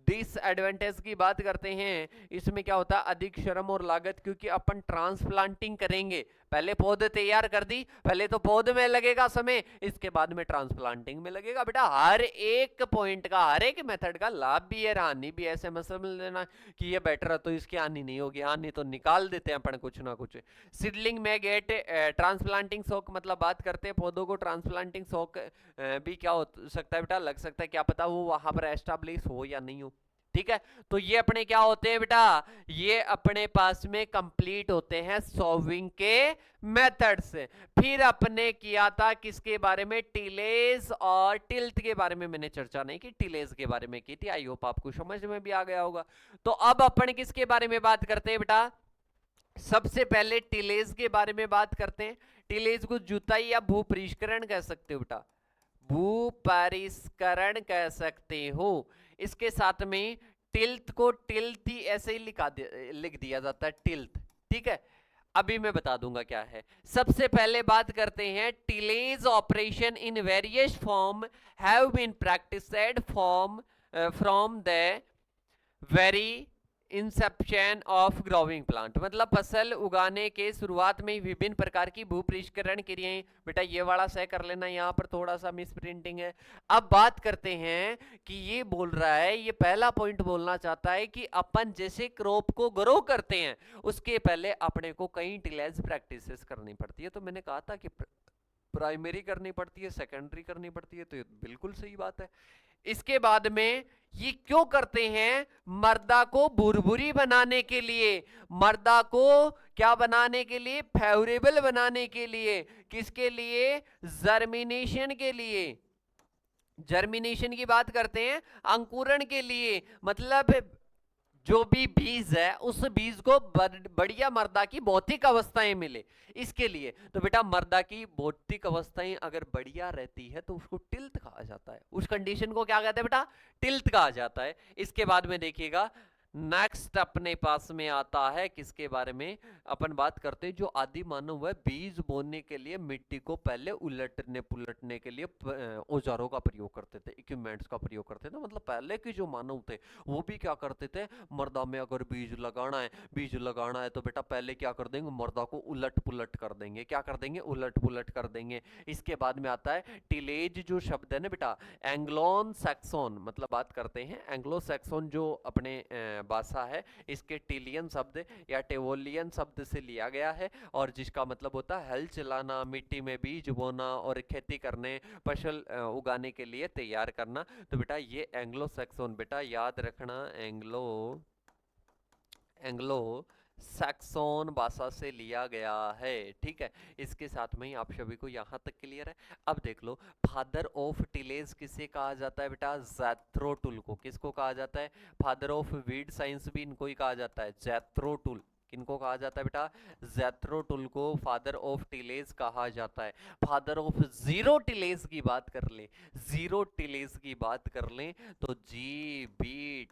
डिसएडवांटेज की बात करते हैं, इसमें क्या होता है, अधिक श्रम और लागत, क्योंकि अपन ट्रांसप्लांटिंग करेंगे, पहले पौधे तैयार कर दी, पहले तो पौधे में लगेगा समय, इसके बाद में ट्रांसप्लांटिंग में लगेगा। बेटा हर एक पॉइंट का, हर एक मेथड का लाभ भी है, हानि भी है, ऐसे मत समझ लेना कि ये बेटर है तो इसकी हानि नहीं होगी, हानि तो निकाल देते हैं अपन कुछ ना कुछ। सीडलिंग में गेट ट्रांसप्लांटिंग शौक, मतलब बात करते हैं पौधों को ट्रांसप्लांटिंग शौक भी क्या हो सकता है बेटा, लग सकता है, क्या पता वो वहां पर एस्टैब्लिश हो या नहीं हो। ठीक है, तो ये अपने क्या होते हैं बेटा, ये अपने पास में कंप्लीट होते हैं सॉल्विंग के मेथड्स। फिर अपने किया था किसके बारे में, टिलेज और टिल्थ के बारे में मैंने चर्चा नहीं की, टिलेज के बारे में की थी। आई होप आपको समझ में भी आ गया होगा। तो अब अपन किसके बारे में बात करते हैं बेटा, सबसे पहले टिलेज के बारे में बात करते हैं। टिलेज को जुताई या भूपरिष्करण कह सकते हो बेटा, भूपरिष्करण कह सकते हो। इसके साथ में टिल्थ को टिल्थ ही ऐसे ही लिख दिया जाता है, टिल्थ। ठीक है, अभी मैं बता दूंगा क्या है। सबसे पहले बात करते हैं tillage operation in various form have been practised from the very inception of growing plant, मतलब फसल उगाने के शुरुआत में विभिन्न प्रकार की भूपृष्ठकरण क्रियाएं। बेटा ये वाला सही कर लेना, यहाँ पर थोड़ा सा मिस प्रिंटिंग है। अब बात करते हैं कि ये बोल रहा है, ये पहला पॉइंट बोलना चाहता है कि अपन जैसे क्रॉप को ग्रो करते हैं उसके पहले अपने को कई टिलेज प्रैक्टिसेस करनी पड़ती है। तो मैंने कहा था कि प्राइमरी करनी पड़ती है, सेकेंडरी करनी पड़ती है, तो ये बिल्कुल सही बात है। इसके बाद में ये क्यों करते हैं? मर्दा को भुरभुरी बनाने के लिए, मर्दा को क्या बनाने के लिए? फेवरेबल बनाने के लिए। किसके लिए? जर्मिनेशन के लिए। जर्मिनेशन की बात करते हैं, अंकुरण के लिए। मतलब जो भी बीज है उस बीज को बढ़िया मर्दा की भौतिक अवस्थाएं मिले, इसके लिए। तो बेटा मर्दा की भौतिक अवस्थाएं अगर बढ़िया रहती है तो उसको टिल्थ कहा जाता है, उस कंडीशन को क्या कहते हैं बेटा? टिल्थ कहा जाता है। इसके बाद में देखिएगा नेक्स्ट अपने पास में आता है किसके बारे में? अपन बात करते हैं जो आदि मानव है बीज बोने के लिए मिट्टी को पहले उलटने पुलटने के लिए औजारों का प्रयोग करते थे, इक्विपमेंट्स का प्रयोग करते थे। मतलब पहले के जो मानव थे वो भी क्या करते थे? मर्दा में अगर बीज लगाना है तो बेटा पहले क्या कर देंगे? मर्दा को उलट पुलट कर देंगे। क्या कर देंगे? उलट पुलट कर देंगे। इसके बाद में आता है टिलेज, जो शब्द है ना बेटा एंग्लोन सैक्सोन, मतलब बात करते हैं एंग्लो सैक्सोन जो अपने भाषा है, इसके टिलियन शब्द या टेवोलियन शब्द से लिया गया है और जिसका मतलब होता है हल चलाना, मिट्टी में बीज बोना और खेती करने, फसल उगाने के लिए तैयार करना। तो बेटा ये एंग्लो सैक्सोन, बेटा याद रखना एंग्लो सैक्सोन भाषा से लिया गया है। ठीक है, इसके साथ में ही आप सभी को यहाँ तक क्लियर है। अब देख लो फादर ऑफ टिलेज किसे कहा जाता है बेटा? जैथरो टुल को। किसको कहा जाता है? फादर ऑफ वीड साइंस भी इनको ही कहा जाता है, जैथरो टुल। किनको कहा जाता है बेटा? जैथरो टुल को फादर ऑफ टिलेज कहा जाता है। फादर ऑफ जीरो टिलेज की बात कर ले, जीरो टिलेज की बात कर ले तो जी बी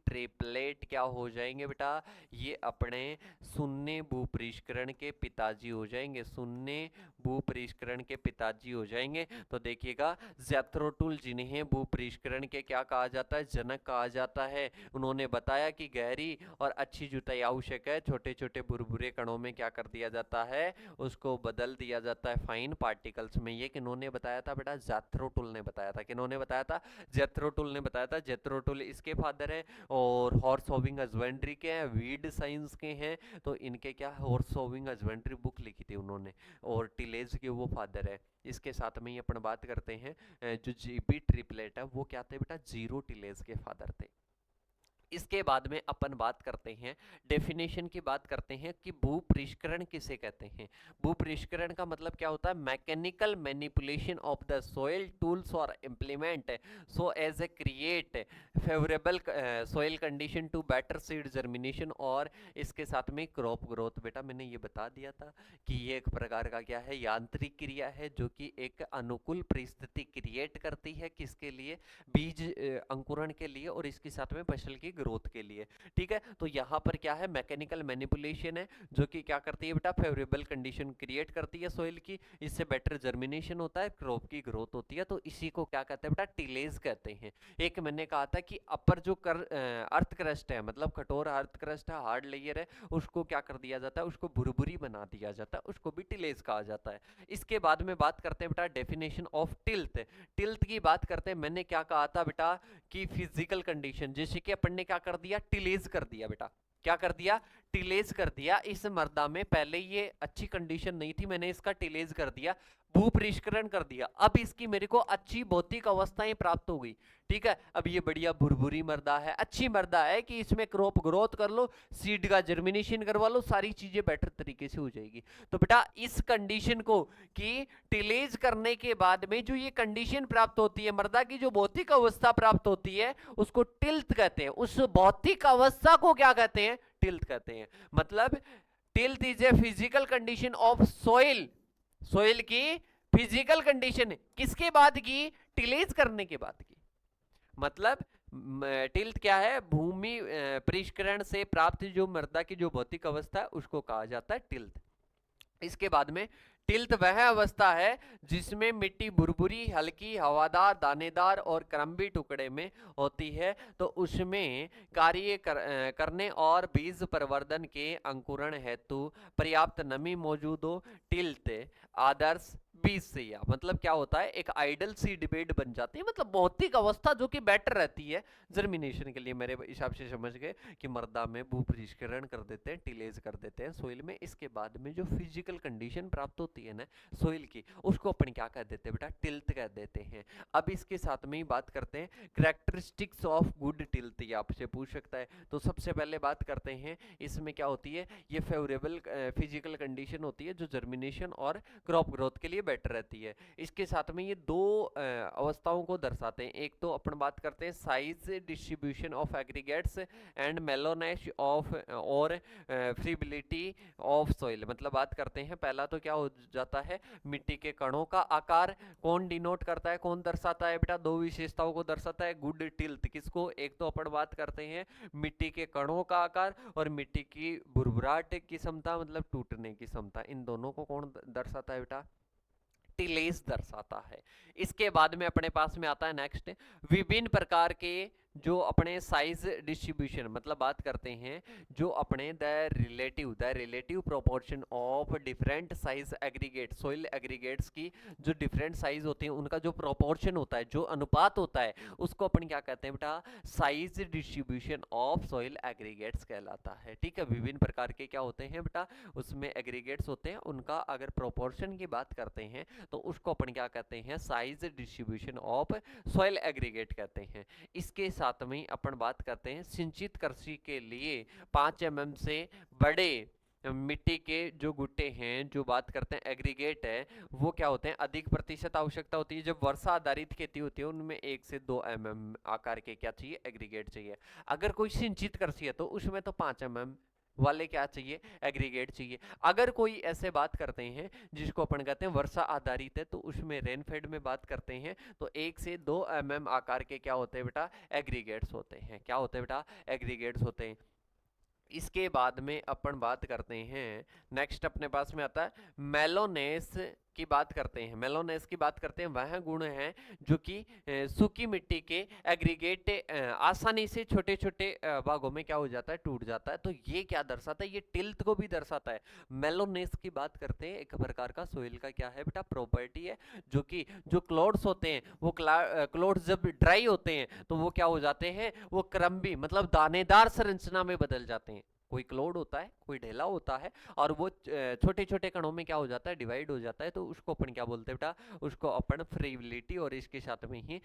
ट्रिपलेट क्या हो जाएंगे बेटा? ये अपने शून्य भूपरिष्करण के पिताजी हो जाएंगे, शून्य भूपरिष्करण के पिताजी हो जाएंगे। तो देखिएगा जैथरो टुल जिन्हें भूपरिष्करण के क्या कहा जाता है? जनक कहा जाता है। उन्होंने बताया कि गहरी और अच्छी जुताई आवश्यक है। छोटे छोटे भुरभुरे कणों में क्या कर दिया जाता है? उसको बदल दिया जाता है फाइन पार्टिकल्स में। ये किन्होंने बताया था बेटा? जैथरो टुल ने बताया था। किन्होंने बताया था? जैथरो टुल ने बताया था। जैथरो टुल इसके फादर है और हॉर्स होविंग हस्बेंड्री के हैं, वीड साइंस के हैं। तो इनके क्या हॉर्स होविंग हस्बेंड्री बुक लिखी थी उन्होंने और टिलेज के वो फादर है। इसके साथ में ही अपन बात करते हैं जो जीबी ट्रिपलेट है वो क्या थे बेटा? जीरो टिलेज के फादर थे। इसके बाद में अपन बात करते हैं डेफिनेशन की बात करते हैं कि भूपरिष्करण किसे कहते हैं। भूपरिष्करण का मतलब क्या होता है? Mechanical manipulation of the soil tools और implement so as a create favourable soil condition to better seed germination और इसके साथ में क्रॉप ग्रोथ। बेटा मैंने ये बता दिया था कि ये एक प्रकार का क्या है? यांत्रिक क्रिया है जो कि एक अनुकूल परिस्थिति क्रिएट करती है किसके लिए? बीज अंकुरण के लिए और इसके साथ में फसल की ग्रोथ के लिए। ठीक है, तो यहाँ पर क्या है? मैकेनिकल मैनिपुलेशन है जो कि क्या करती है बेटा? फेवरेबल कंडीशन क्रिएट करती है सोइल की, इससे बेटर जर्मिनेशन होता है, क्रॉप की ग्रोथ होती है। तो इसी को क्या कहते हैं बेटा? टिलेज कहते हैं। एक मैंने कहा था कि अपर जो अर्थ क्रस्ट है, मतलब कठोर अर्थ क्रस्ट है, हार्ड लेयर है, उसको क्या कर दिया जाता है? उसको भुरभुरी बना दिया जाता है, उसको भी टिलेज कहा जाता है। इसके बाद में बात करते हैं बेटा डेफिनेशन ऑफ टिल्थ। टिल्थ की बात करते हैं, मैंने क्या कहा था बेटा कि फिजिकल कंडीशन, जैसे कि अपन ने क्या कर दिया? टिलेज कर दिया बेटा। क्या कर दिया? टिलेज कर दिया। इस मर्दा में पहले ये अच्छी कंडीशन नहीं थी, मैंने इसका टिलेज कर दिया, भूपरिष्करण कर दिया। अब इसकी मेरे को अच्छी भौतिक अवस्थाएं प्राप्त हो गई। ठीक है, अब ये बढ़िया भुरभुरी मर्दा है, अच्छी मर्दा है कि इसमें क्रॉप ग्रोथ कर लो, सीड का जर्मिनेशन करवा लो, सारी चीजें बेटर तरीके से हो जाएगी। तो बेटा इस कंडीशन को कि टिलेज करने के बाद में जो ये कंडीशन प्राप्त होती है, मर्दा की जो भौतिक अवस्था प्राप्त होती है, उसको टिल्थ कहते हैं। उस भौतिक अवस्था को क्या कहते हैं? टिल्थ कहते हैं। मतलब tilth is a physical condition of soil, soil की फिजिकल कंडीशन किसके बाद की? टिलेज करने के बाद की। मतलब टिल्थ क्या है? भूमि परिष्करण से प्राप्त जो मृदा की जो भौतिक अवस्था है उसको कहा जाता है टिल्थ। इसके बाद में टिल्थ वह अवस्था है जिसमें मिट्टी भुरभुरी, हल्की, हवादार, दानेदार और क्रम्बी टुकड़े में होती है। तो उसमें करने और बीज प्रवर्धन के अंकुरण हेतु पर्याप्त नमी मौजूद हो। टिल्थ आदर्श बीज से, या मतलब क्या होता है, एक आइडल सीड बेड बन जाती है, मतलब भौतिक अवस्था जो कि बेटर रहती है जर्मिनेशन के लिए। मेरे हिसाब से समझ गए कि मृदा में भूपरिष्करण कर देते हैं, टिलेज कर देते हैं सोइल में। इसके बाद में जो फिजिकल कंडीशन प्राप्त होती है ना सोइल की, उसको अपन क्या कह देते हैं बेटा, टिल्थ कह देते हैं। अब इसके साथ में ही बात करते हैं कैरेक्टरिस्टिक्स ऑफ गुड टिल्थ, ये आपसे पूछ सकता है। तो सबसे पहले बात करते हैं इसमें क्या होती है, ये फेवरेबल फिजिकल कंडीशन होती है जो जर्मिनेशन और क्रॉप ग्रोथ के लिए बेटर रहती है। इसके साथ में ये दो अवस्थाओं को दर्शाते हैं। एक तो अपन बात करते हैं size distribution of aggregates and mellowness of और फ्रीबिलिटी ऑफ सॉइल, मतलब बात करते हैं पहला तो क्या हो जाता है, मिट्टी के कणों का आकार कौन डिनोट करता है, कौन दर्शाता है बेटा, दो विशेषताओं को दर्शाता है गुड टिल्थ। किसको, एक तो अपन बात करते हैं मिट्टी के कणों का आकार और मिट्टी की भुरभुराहट की क्षमता, मतलब टूटने की क्षमता, इन दोनों को कौन दर्शाता है बेटा, टिलेज दर्शाता है। इसके बाद में अपने पास में आता है नेक्स्ट विभिन्न प्रकार के जो अपने साइज डिस्ट्रीब्यूशन, मतलब बात करते हैं जो अपने the relative proportion of different size aggregate, soil aggregates की जो डिफरेंट साइज होते हैं उनका जो प्रोपोर्शन होता है, जो अनुपात होता है, उसको अपन क्या कहते हैं बेटा, size distribution of soil aggregates कहलाता है। ठीक है, विभिन्न प्रकार के क्या होते हैं बेटा, उसमें एग्रीगेट्स होते हैं, उनका अगर प्रोपोर्शन की बात करते हैं तो उसको अपन क्या कहते हैं, size distribution of soil aggregate कहते हैं। इसके साथ में अपन बात करते हैं सिंचित कृषि के लिए 5 mm से बड़े मिट्टी के जो गुट्टे हैं, जो बात करते हैं एग्रीगेट है, वो क्या होते हैं, अधिक प्रतिशत आवश्यकता होती है। जब वर्षा आधारित खेती होती है उनमें 1 से 2 mm आकार के क्या चाहिए, एग्रीगेट चाहिए। अगर कोई सिंचित कृषि है तो उसमें तो 5 mm वाले क्या चाहिए, एग्रीगेट चाहिए। अगर कोई ऐसे बात करते हैं जिसको अपन कहते हैं वर्षा आधारित है, तो उसमें रेनफेड में बात करते हैं तो 1 से 2 mm आकार के क्या होते हैं बेटा, एग्रीगेट्स होते हैं। क्या होते हैं बेटा, एग्रीगेट्स होते हैं। इसके बाद में अपन बात करते हैं नेक्स्ट अपने पास में आता है मेलोनेस की बात करते हैं। मेलोनेस की बात करते हैं, वह गुण है जो कि सूखी मिट्टी के एग्रीगेट आसानी से छोटे छोटे भागों में क्या हो जाता है, टूट जाता है। तो ये क्या दर्शाता है, ये टिल्थ को भी दर्शाता है। मेलोनेस की बात करते हैं, एक प्रकार का सोइल का क्या है बेटा, प्रॉपर्टी है, जो कि जो क्लोड्स होते हैं वो क्लोड्स जब ड्राई होते हैं तो वो क्या हो जाते हैं, वो क्रम्बी मतलब दानेदार संरचना में बदल जाते हैं। कोई क्लोड होता है, कोई ढेला होता है, और वो छोटे छोटे कणों में क्या हो जाता है, डिवाइड हो जाता है। तो उसको अपन क्या बोलते हैं बेटा, उसको अपन फ्रीबिलिटी और इसके साथ में ही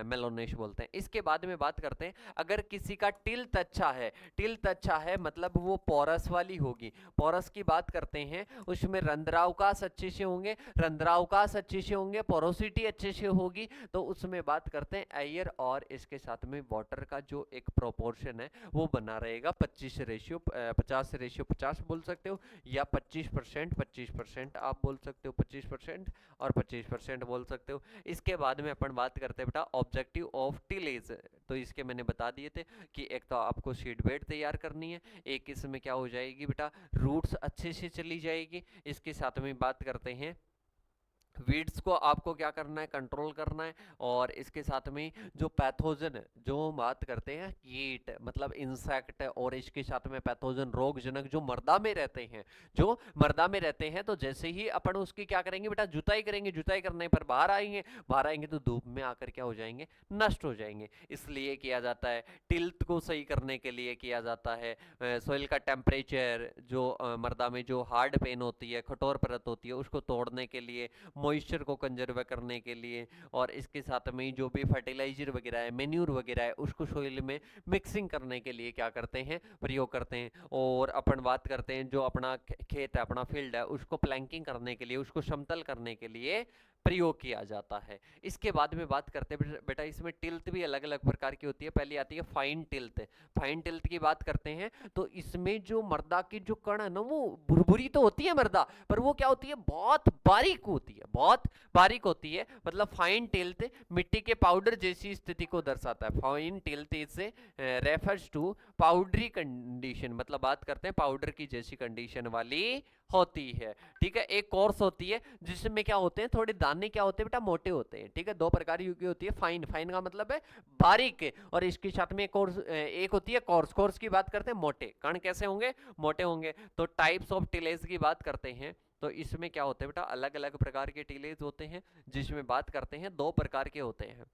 मेलोनेश बोलते हैं। इसके बाद में बात करते हैं अगर किसी का टिल्थ अच्छा है, टिल्थ अच्छा है मतलब वो पोरस वाली होगी। पोरस की बात करते हैं, उसमें रंध्रावकाश अच्छे से होंगे, रंध्रावकाश अच्छे से होंगे, पोरोसिटी अच्छे से होगी। तो उसमें बात करते हैं एयर और इसके साथ में वाटर का जो एक प्रोपोर्शन है वो बना रहेगा 50 बोल सकते हो, या 25% आप बोल सकते हो, 25% और 25% बोल सकते हो। इसके बाद में अपन बात करते हैं बेटा ऑब्जेक्टिव ऑफ टिलेज। तो इसके मैंने बता दिए थे कि एक तो आपको सीड बेड तैयार करनी है, एक इसमें क्या हो जाएगी बेटा, रूट्स अच्छे से चली जाएगी। इसके साथ में बात करते हैं वीड्स को आपको क्या करना है, कंट्रोल करना है। और इसके साथ में जो पैथोजन, जो बात करते हैं कीट मतलब इंसेक्ट, और इसके साथ में पैथोजन रोगजनक जो मृदा में रहते हैं, जो मृदा में रहते हैं, तो जैसे ही अपन उसकी क्या करेंगे बेटा, जुताई करेंगे, जुताई करने पर बाहर आएंगे तो धूप में आकर क्या हो जाएंगे, नष्ट हो जाएंगे। इसलिए किया जाता है, टिल्थ को सही करने के लिए किया जाता है। सोइल का टेम्परेचर, जो मृदा में जो हार्ड पेन होती है, कठोर परत होती है, उसको तोड़ने के लिए, मॉइस्चर को कंजर्व करने के लिए, और इसके साथ में जो भी फर्टिलाइजर वगैरह है, मेन्यूर वगैरह है, उसको सोइल में मिक्सिंग करने के लिए क्या करते हैं, प्रयोग करते हैं। और अपन बात करते हैं जो अपना खेत है, अपना फील्ड है, उसको प्लैंकिंग करने के लिए, उसको समतल करने के लिए प्रयोग किया जाता है। इसके बाद में बात करते हैं बेटा, इसमें टिल्थ भी अलग अलग प्रकार की होती है। पहली आती है फाइन टिल्थ। फाइन टिल्थ की बात करते हैं तो इसमें जो मृदा की जो कण है ना, वो भुरभुरी तो होती है मृदा, पर वो क्या होती है, बहुत बारीक होती है, बहुत बारीक होती है। मतलब फाइन टिल्थ मिट्टी के पाउडर जैसी स्थिति को दर्शाता है। Fine tilth is refers to powdery condition, मतलब बात करते हैं पाउडर की जैसी कंडीशन वाली होती है। ठीक है, एक कोर्स होती है जिसमें क्या होते हैं, थोड़े दाने क्या होते हैं बेटा, मोटे होते हैं। ठीक है, दो प्रकार की होती है, फाइन, फाइन का मतलब है बारीक, और इसके साथ में एक होती है कोर्स, कोर्स की बात करते हैं मोटे। कण कैसे होंगे, मोटे होंगे। तो टाइप्स ऑफ टिलेज की बात करते हैं, तो इसमें क्या होता है बेटा, अलग अलग प्रकार के टिलेज होते हैं, जिसमें बात करते हैं दो प्रकार के होते हैं।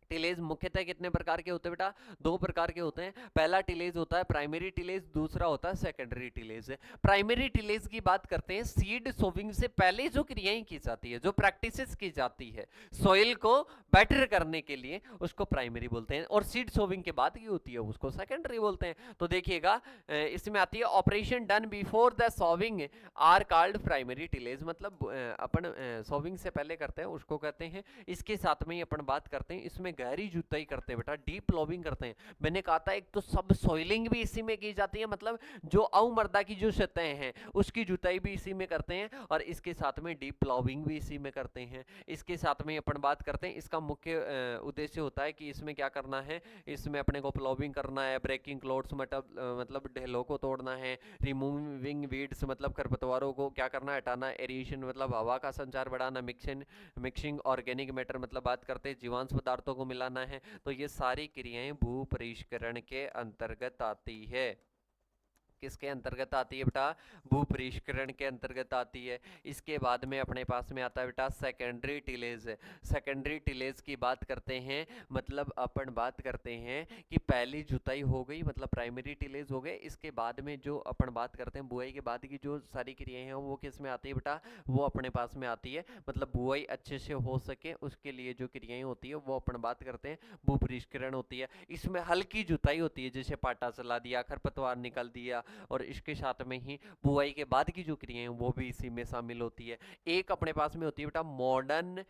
टिलेज मुख्यतः कितने प्रकार के होते हैं बेटा, दो प्रकार के होते हैं। पहला टिलेज होता है प्राइमरी टिलेज, दूसरा होता है सेकेंडरी टिलेज। प्राइमरी टिलेज की बात करते हैं, सीड सोविंग से पहले जो क्रियाएं की जाती है, जो प्रैक्टिसेस की जाती है सॉइल को बेटर करने के लिए, उसको प्राइमरी बोलते हैं, और सीड सोविंग के बाद की होती है उसको सेकेंडरी बोलते हैं। तो देखिएगा इसमें आती है operation done before the sowing are called primary tillage, मतलब अपन सोविंग से पहले करते हैं उसको कहते हैं। इसके साथ में ही अपन बात करते हैं, इसमें गहरी जुताई करते हैं बेटा, डीप प्लॉविंग करते हैं। मैंने कहा था एक तो सब सॉइलिंग भी इसी में की जाती है, मतलब जो अवमर्दा की जो सतहें हैं उसकी जुताई भी इसी में करते हैं, और इसके साथ में डीप प्लॉविंग भी इसी में करते हैं। इसके साथ में अपन बात करते हैं, इसका मुख्य उद्देश्य होता है कि इसमें क्या करना है, इसमें अपने को प्लॉविंग करना है, ब्रेकिंग क्लोड्स मतलब ढेलों को तोड़ना है, रिमूविंग वीड्स मतलब खरपतवारों को क्या करना है, हटाना, एरिएशन मतलब हवा का संचार बढ़ाना, मिक्सिंग ऑर्गेनिक मैटर मतलब बात करते हैं जीवांश पदार्थों को मिलाना है। तो ये सारी क्रियाएं भू परिष्करण के अंतर्गत आती है। किसके अंतर्गत आती है बेटा, भू परिष्करण के अंतर्गत आती है। इसके बाद में अपने पास में आता है बेटा सेकेंडरी टिलेज। सेकेंडरी टिलेज की बात करते हैं, मतलब अपन बात करते हैं कि पहली जुताई हो गई, मतलब प्राइमरी टिलेज हो गए। इसके बाद में जो अपन बात करते हैं बुआई के बाद की जो सारी क्रियाएं हैं वो किस में आती है बेटा, वो अपने पास में आती है। मतलब बुआई अच्छे से हो सके उसके लिए जो क्रियाएं होती है वो अपन बात करते हैं भू परिष्करण होती है। इसमें हल्की जुताई होती है, जैसे पाटा चला दिया, खरपतवार निकाल दिया, और इसके साथ में ही बुआई के बाद की जो क्रियाएं वो भी इसी में शामिल होती है। एक अपने पास में होती है बेटा मॉडर्न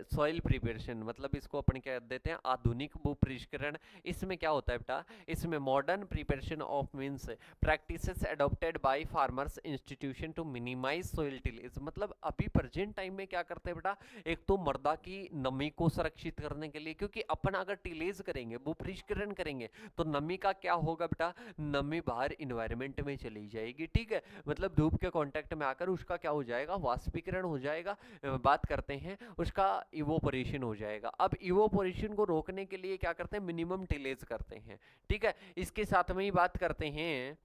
सॉइल प्रिपरेशन, मतलब इसको अपन क्या देते हैं, आधुनिक भू परिष्करण। इसमें क्या होता है बेटा, इसमें modern preparation of means practices adopted by farmers institution to minimise soil tillage, मतलब अभी प्रेजेंट टाइम में क्या करते हैं बेटा, एक तो मृदा की नमी को संरक्षित करने के लिए, क्योंकि अपन अगर टिलेज करेंगे, भू परिष्करण करेंगे, तो नमी का क्या होगा बेटा, नमी बाहर इन्वायरमेंट में चली जाएगी। ठीक है, मतलब धूप के कांटेक्ट में आकर उसका क्या हो जाएगा, वाष्पीकरण हो जाएगा, बात करते हैं उसका इवोपोरेशन हो जाएगा। अब इवोपोरेशन को रोकने के लिए क्या करते हैं, मिनिमम टिलेज करते हैं। ठीक है, इसके साथ में ही बात करते हैं,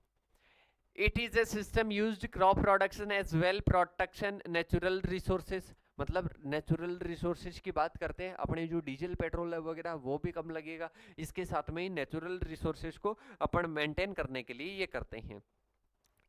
it is a system used crop production as well protection natural resources, मतलब नेचुरल रिसोर्सेज की बात करते हैं, अपने जो डीजल पेट्रोल वगैरह वो भी कम लगेगा। इसके साथ में ही नेचुरल रिसोर्सेज को अपन मेंटेन करने के लिए ये करते हैं।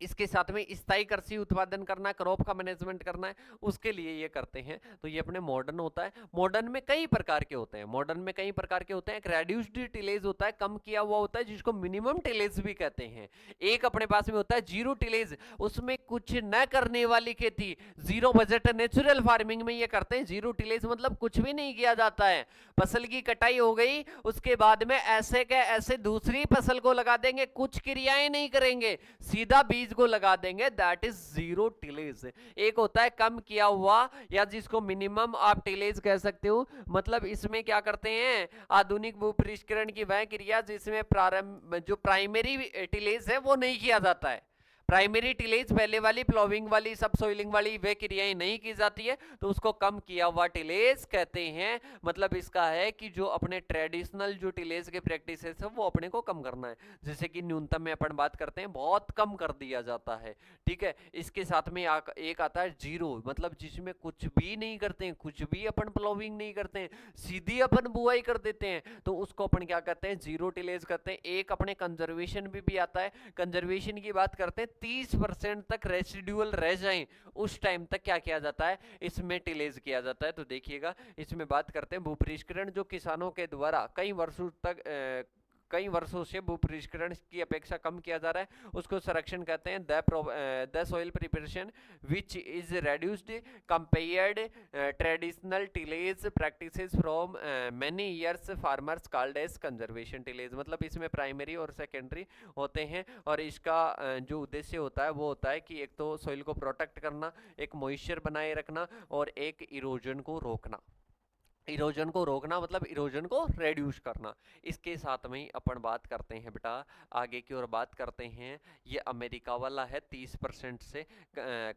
इसके साथ में स्थायी कृषि उत्पादन करना, क्रॉप का मैनेजमेंट करना है, उसके लिए ये करते हैं। तो ये अपने मॉडर्न होता है। मॉडर्न में कई प्रकार के होते हैं, मॉडर्न में कई प्रकार के होते हैं। एक रेड्यूस्ड टिलेज होता है, कम किया हुआ होता है, जिसको मिनिमम टिलेज भी कहते हैं। एक अपने पास में होता है जीरो टिलेज, उसमें कुछ न करने वाली खेती, जीरो बजट नेचुरल फार्मिंग में ये करते हैं। जीरो टिलेज मतलब कुछ भी नहीं किया जाता है, फसल की कटाई हो गई उसके बाद में ऐसे के ऐसे दूसरी फसल को लगा देंगे, कुछ क्रियाएं नहीं करेंगे, सीधा बीज को लगा देंगे, दैट इज जीरो टिलेज। एक होता है कम किया हुआ, या जिसको मिनिमम आप टिलेज कह सकते हो, मतलब इसमें क्या करते हैं, आधुनिक भू परिष्करण की वह क्रिया जिसमें प्रारंभ जो प्राइमरी टिलेज है वो नहीं किया जाता है। प्राइमरी टिलेज पहले वाली प्लॉविंग वाली सब सोइलिंग वाली वे क्रियाएं नहीं की जाती है, तो उसको कम किया हुआ टिलेज कहते हैं। मतलब इसका है कि जो अपने ट्रेडिशनल जो टिलेज के प्रैक्टिसेस है वो अपने को कम करना है, जैसे कि न्यूनतम में अपन बात करते हैं बहुत कम कर दिया जाता है। ठीक है, इसके साथ में एक आता है जीरो, मतलब जिसमें कुछ भी नहीं करते हैं, कुछ भी अपन प्लॉविंग नहीं करते हैं, सीधी अपन बुआई कर देते हैं, तो उसको अपन क्या कहते हैं, जीरो टिलेज कहते हैं। एक अपने कंजर्वेशन भी आता है, कंजर्वेशन की बात करते हैं, 30% तक रेसिडुअल रह जाएं उस टाइम तक क्या किया जाता है, इसमें टिलेज किया जाता है। तो देखिएगा इसमें बात करते हैं भू परिष्करण जो किसानों के द्वारा कई वर्षों से भू परिष्करण की अपेक्षा कम किया जा रहा है, उसको संरक्षण कहते हैं। The soil preparation which is reduced compared traditional tillage practices from many years farmers called as conservation tillage, मतलब इसमें प्राइमरी और सेकेंडरी होते हैं, और इसका जो उद्देश्य होता है वो होता है कि एक तो सॉइल को प्रोटेक्ट करना, एक मॉइस्चर बनाए रखना, और एक इरोजन को रोकना। इरोजन को रोकना मतलब इरोजन को रेड्यूस करना। इसके साथ में ही अपन बात करते हैं बेटा, आगे की ओर बात करते हैं। ये अमेरिका वाला है, 30% से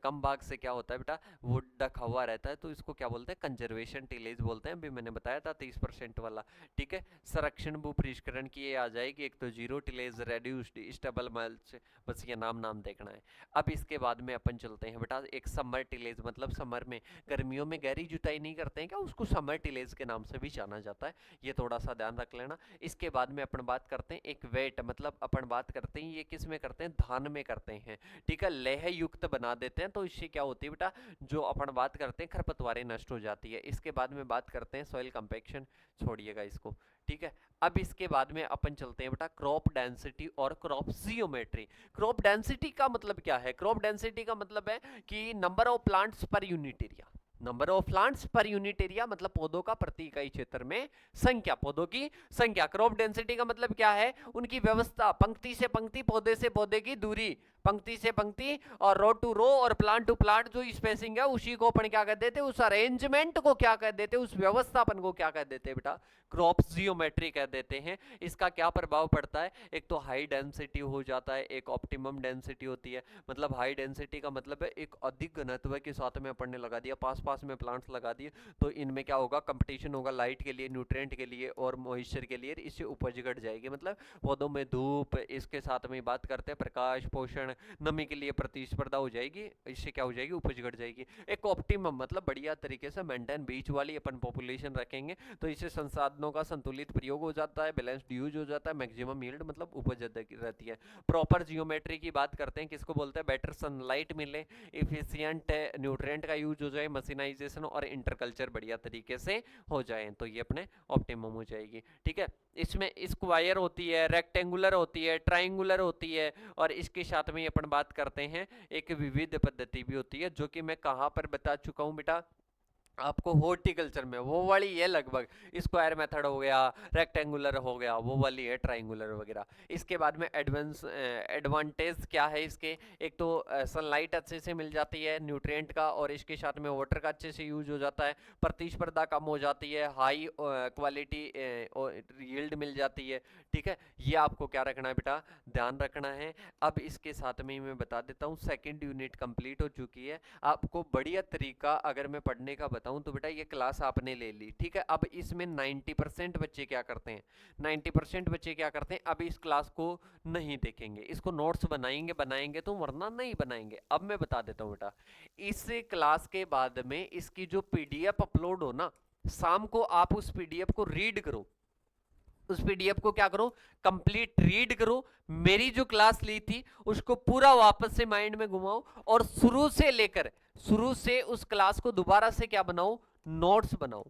कम भाग से क्या होता है बेटा, वो ढका हुआ रहता है, तो इसको क्या बोलते हैं, कंजर्वेशन टिलेज बोलते हैं। अभी मैंने बताया था 30% वाला। ठीक है, संरक्षण भूपरिष्करण की ये आ जाएगी, एक तो zero tillage, reduced stable mulch, बस ये नाम देखना है। अब इसके बाद में अपन चलते हैं बेटा, एक समर टिलेज, मतलब समर में, गर्मियों में गहरी जुताई नहीं करते हैं क्या, उसको समर टिलेज के नाम से भी जाना जाता है, ये थोड़ा सा ध्यान रख लेना। इसके बाद में अपन बात करते हैं एक वेट, मतलब अपन बात करते हैं ये किस में करते हैं, धान में करते हैं। ठीक है, लह युक्त बना देते हैं, तो इससे क्या होती है बेटा, जो अपन बात करते हैं खरपतवारें नष्ट हो जाती है। इसके बाद में बात करते हैं सॉइल कंपैक्शन, छोड़िएगा इसको। ठीक है, अब इसके बाद में अपन चलते हैं बेटा क्रॉप डेंसिटी और क्रॉप जियोमेट्री। क्रॉप डेंसिटी का मतलब क्या है, क्रॉप डेंसिटी का मतलब है कि number of plants per unit area, number of plants per unit area, मतलब पौधों का प्रति इकाई क्षेत्र में संख्या, पौधों की संख्या। क्रॉप डेंसिटी का मतलब क्या है, उनकी व्यवस्था, पंक्ति से पंक्ति, पौधे से पौधे की दूरी, पंक्ति से पंक्ति और रो टू रो और प्लांट टू प्लांट जो स्पेसिंग है, उसी को अपन क्या कर देते, उस अरेंजमेंट को क्या कर देते, उस व्यवस्थापन को क्या कर देते बेटा, क्रॉप जियोमेट्री कह देते हैं। इसका क्या प्रभाव पड़ता है, एक तो हाई डेंसिटी हो जाता है, एक ऑप्टिमम डेंसिटी होती है। मतलब हाई डेंसिटी का मतलब है एक अधिक घनत्व के साथ में अपन ने लगा दिया, पास पास में प्लांट्स लगा दिए, तो इनमें क्या होगा, कंपटीशन होगा लाइट के लिए, न्यूट्रिएंट के लिए और मॉइस्चर के लिए, इससे उपज घट जाएगी। मतलब पौधों में धूप, इसके साथ में बात करते हैं प्रकाश, पोषण, नमी के लिए प्रतिस्पर्धा हो जाएगी, इससे क्या हो जाएगी, उपज घट जाएगी। एक ऑप्टिमम मतलब बढ़िया तरीके से मेंटेन, बीच वाली अपन पॉपुलेशन रखेंगे, तो इससे संसाधनों का संतुलित प्रयोग हो जाता है, बैलेंस्ड यूज हो जाता है, मैक्सिमम यील्ड मतलब उपज रहती है। प्रॉपर जियोमेट्री की बात करते हैं, किसको बोलते हैं, बेटर सनलाइट मिले, इफिशियंट न्यूट्रिएंट का यूज हो जाए, मशीनाइजेशन और इंटरकल्चर बढ़िया तरीके से हो जाए, तो ये अपने ऑप्टिमम हो जाएगी। ठीक है, इसमें स्क्वायर होती है, रेक्टेंगुलर होती है, ट्राइंगुलर होती है, और इसके साथ में अपन बात करते हैं एक विविध पद्धति भी होती है, जो कि मैं कहां पर बता चुका हूं बेटा, आपको हॉर्टिकल्चर में, वो वाली है लगभग, स्क्वायर मेथड हो गया, रेक्टेंगुलर हो गया, वो वाली है ट्राइंगुलर वगैरह। इसके बाद में एडवांटेज क्या है इसके, एक तो सनलाइट अच्छे से मिल जाती है, न्यूट्रिएंट का, और इसके साथ में वाटर का अच्छे से यूज हो जाता है, प्रतिस्पर्धा कम हो जाती है, हाई क्वालिटी यील्ड मिल जाती है। ठीक है, ये आपको क्या रखना है बेटा, ध्यान रखना है। अब इसके साथ में मैं बता देता हूँ, सेकेंड यूनिट कंप्लीट हो चुकी है। आपको बढ़िया तरीका अगर मैं पढ़ने का बताऊं तो बेटा, ये क्लास आपने ले ली, ठीक है। अब इसमें 90% बच्चे क्या करते हैं, 90% बच्चे क्या करते हैं, अब इस क्लास को नहीं देखेंगे, इसको नोट्स बनाएंगे तो, वरना नहीं बनाएंगे। अब मैं बता देता हूं बेटा, इस क्लास के बाद में इसकी जो पीडीएफ अपलोड हो ना, शाम को आप उस पीडीएफ को रीड करो, उस पीडीएफ को क्या करो, कंप्लीट रीड करो, मेरी जो क्लास ली थी उसको पूरा वापस से माइंड में घुमाओ, और शुरू से उस क्लास को दोबारा से क्या बनाओ, नोट्स बनाओ,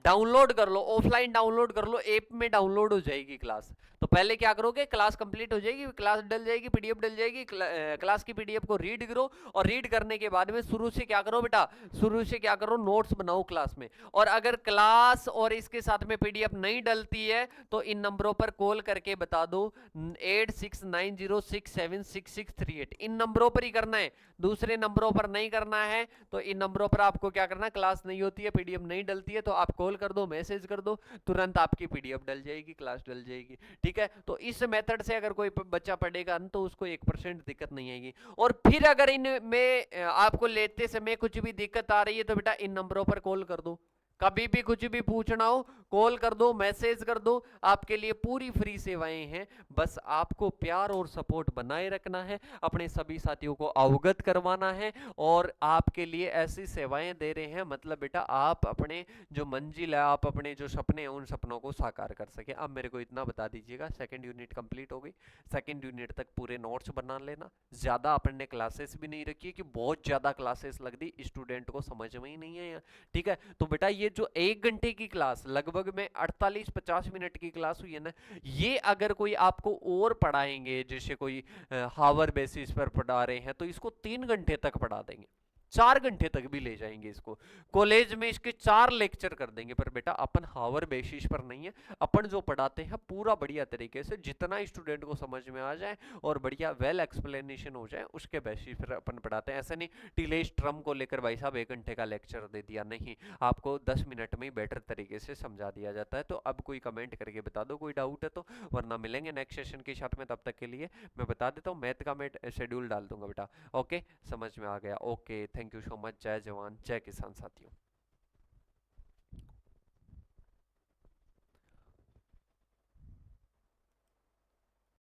डाउनलोड कर लो, ऑफलाइन डाउनलोड कर लो, ऐप में डाउनलोड हो जाएगी क्लास। तो पहले क्या करोगे, क्लास कंप्लीट हो जाएगी, क्लास डल जाएगी, पीडीएफ डल जाएगी, क्लास की पीडीएफ को रीड करो, और रीड करने के बाद में शुरू से क्या करो बेटा, शुरू से क्या करो, नोट्स बनाओ क्लास में। और अगर क्लास और इसके साथ में पीडीएफ नहीं डलती है तो इन नंबरों पर कॉल करके बता दो, 8690676638, इन नंबरों पर ही करना है, दूसरे नंबरों पर नहीं करना है। तो इन नंबरों पर आपको क्या करना, क्लास नहीं होती है, पीडीएफ नहीं डलती है, तो आप कॉल कर दो, मैसेज कर दो, तुरंत आपकी पीडीएफ डल जाएगी, क्लास डल जाएगी। ठीक है, तो इस मेथड से अगर कोई बच्चा पढ़ेगा तो उसको 1% दिक्कत नहीं आएगी। और फिर अगर इनमें आपको लेते समय कुछ भी दिक्कत आ रही है तो बेटा इन नंबरों पर कॉल कर दो, कभी भी कुछ भी पूछना हो कॉल कर दो, मैसेज कर दो, आपके लिए पूरी फ्री सेवाएं हैं। बस आपको प्यार और सपोर्ट बनाए रखना है, अपने सभी साथियों को अवगत करवाना है, और आपके लिए ऐसी सेवाएं दे रहे हैं, मतलब बेटा आप अपने जो मंजिल है, आप अपने जो सपने हैं, उन सपनों को साकार कर सके। अब मेरे को इतना बता दीजिएगा, सेकेंड यूनिट कंप्लीट हो गई, सेकेंड यूनिट तक पूरे नोट्स बना लेना, ज्यादा अपन ने क्लासेस भी नहीं रखी है कि बहुत ज्यादा क्लासेस लग दी, स्टूडेंट को समझ में ही नहीं है। ठीक है, तो बेटा ये जो 1 घंटे की क्लास, लगभग में 48-50 मिनट की क्लास हुई है ना, ये अगर कोई आपको और पढ़ाएंगे, जैसे कोई हावर बेसिस पर पढ़ा रहे हैं, तो इसको 3 घंटे तक पढ़ा देंगे। 4 घंटे तक भी ले जाएंगे इसको, कॉलेज में इसके 4 लेक्चर कर देंगे। पर बेटा अपन हावर बेसिस पर नहीं है, अपन जो पढ़ाते हैं पूरा बढ़िया तरीके से जितना स्टूडेंट को समझ में आ जाए और बढ़िया वेल एक्सप्लेनेशन हो जाए उसके बेसिस पर अपन पढ़ाते हैं। ऐसा नहीं टिलेज ट्रम को लेकर भाई साहब 1 घंटे का लेक्चर दे दिया, नहीं, आपको 10 मिनट में बेटर तरीके से समझा दिया जाता है। तो अब कोई कमेंट करके बता दो कोई डाउट है तो, वरना मिलेंगे नेक्स्ट सेशन के साथ में। तब तक के लिए मैं बता देता हूँ मैथ का मैं शेड्यूल डाल दूंगा बेटा। ओके, समझ में आ गया। Okay, thank you so much. जय जवान जय किसान साथियों।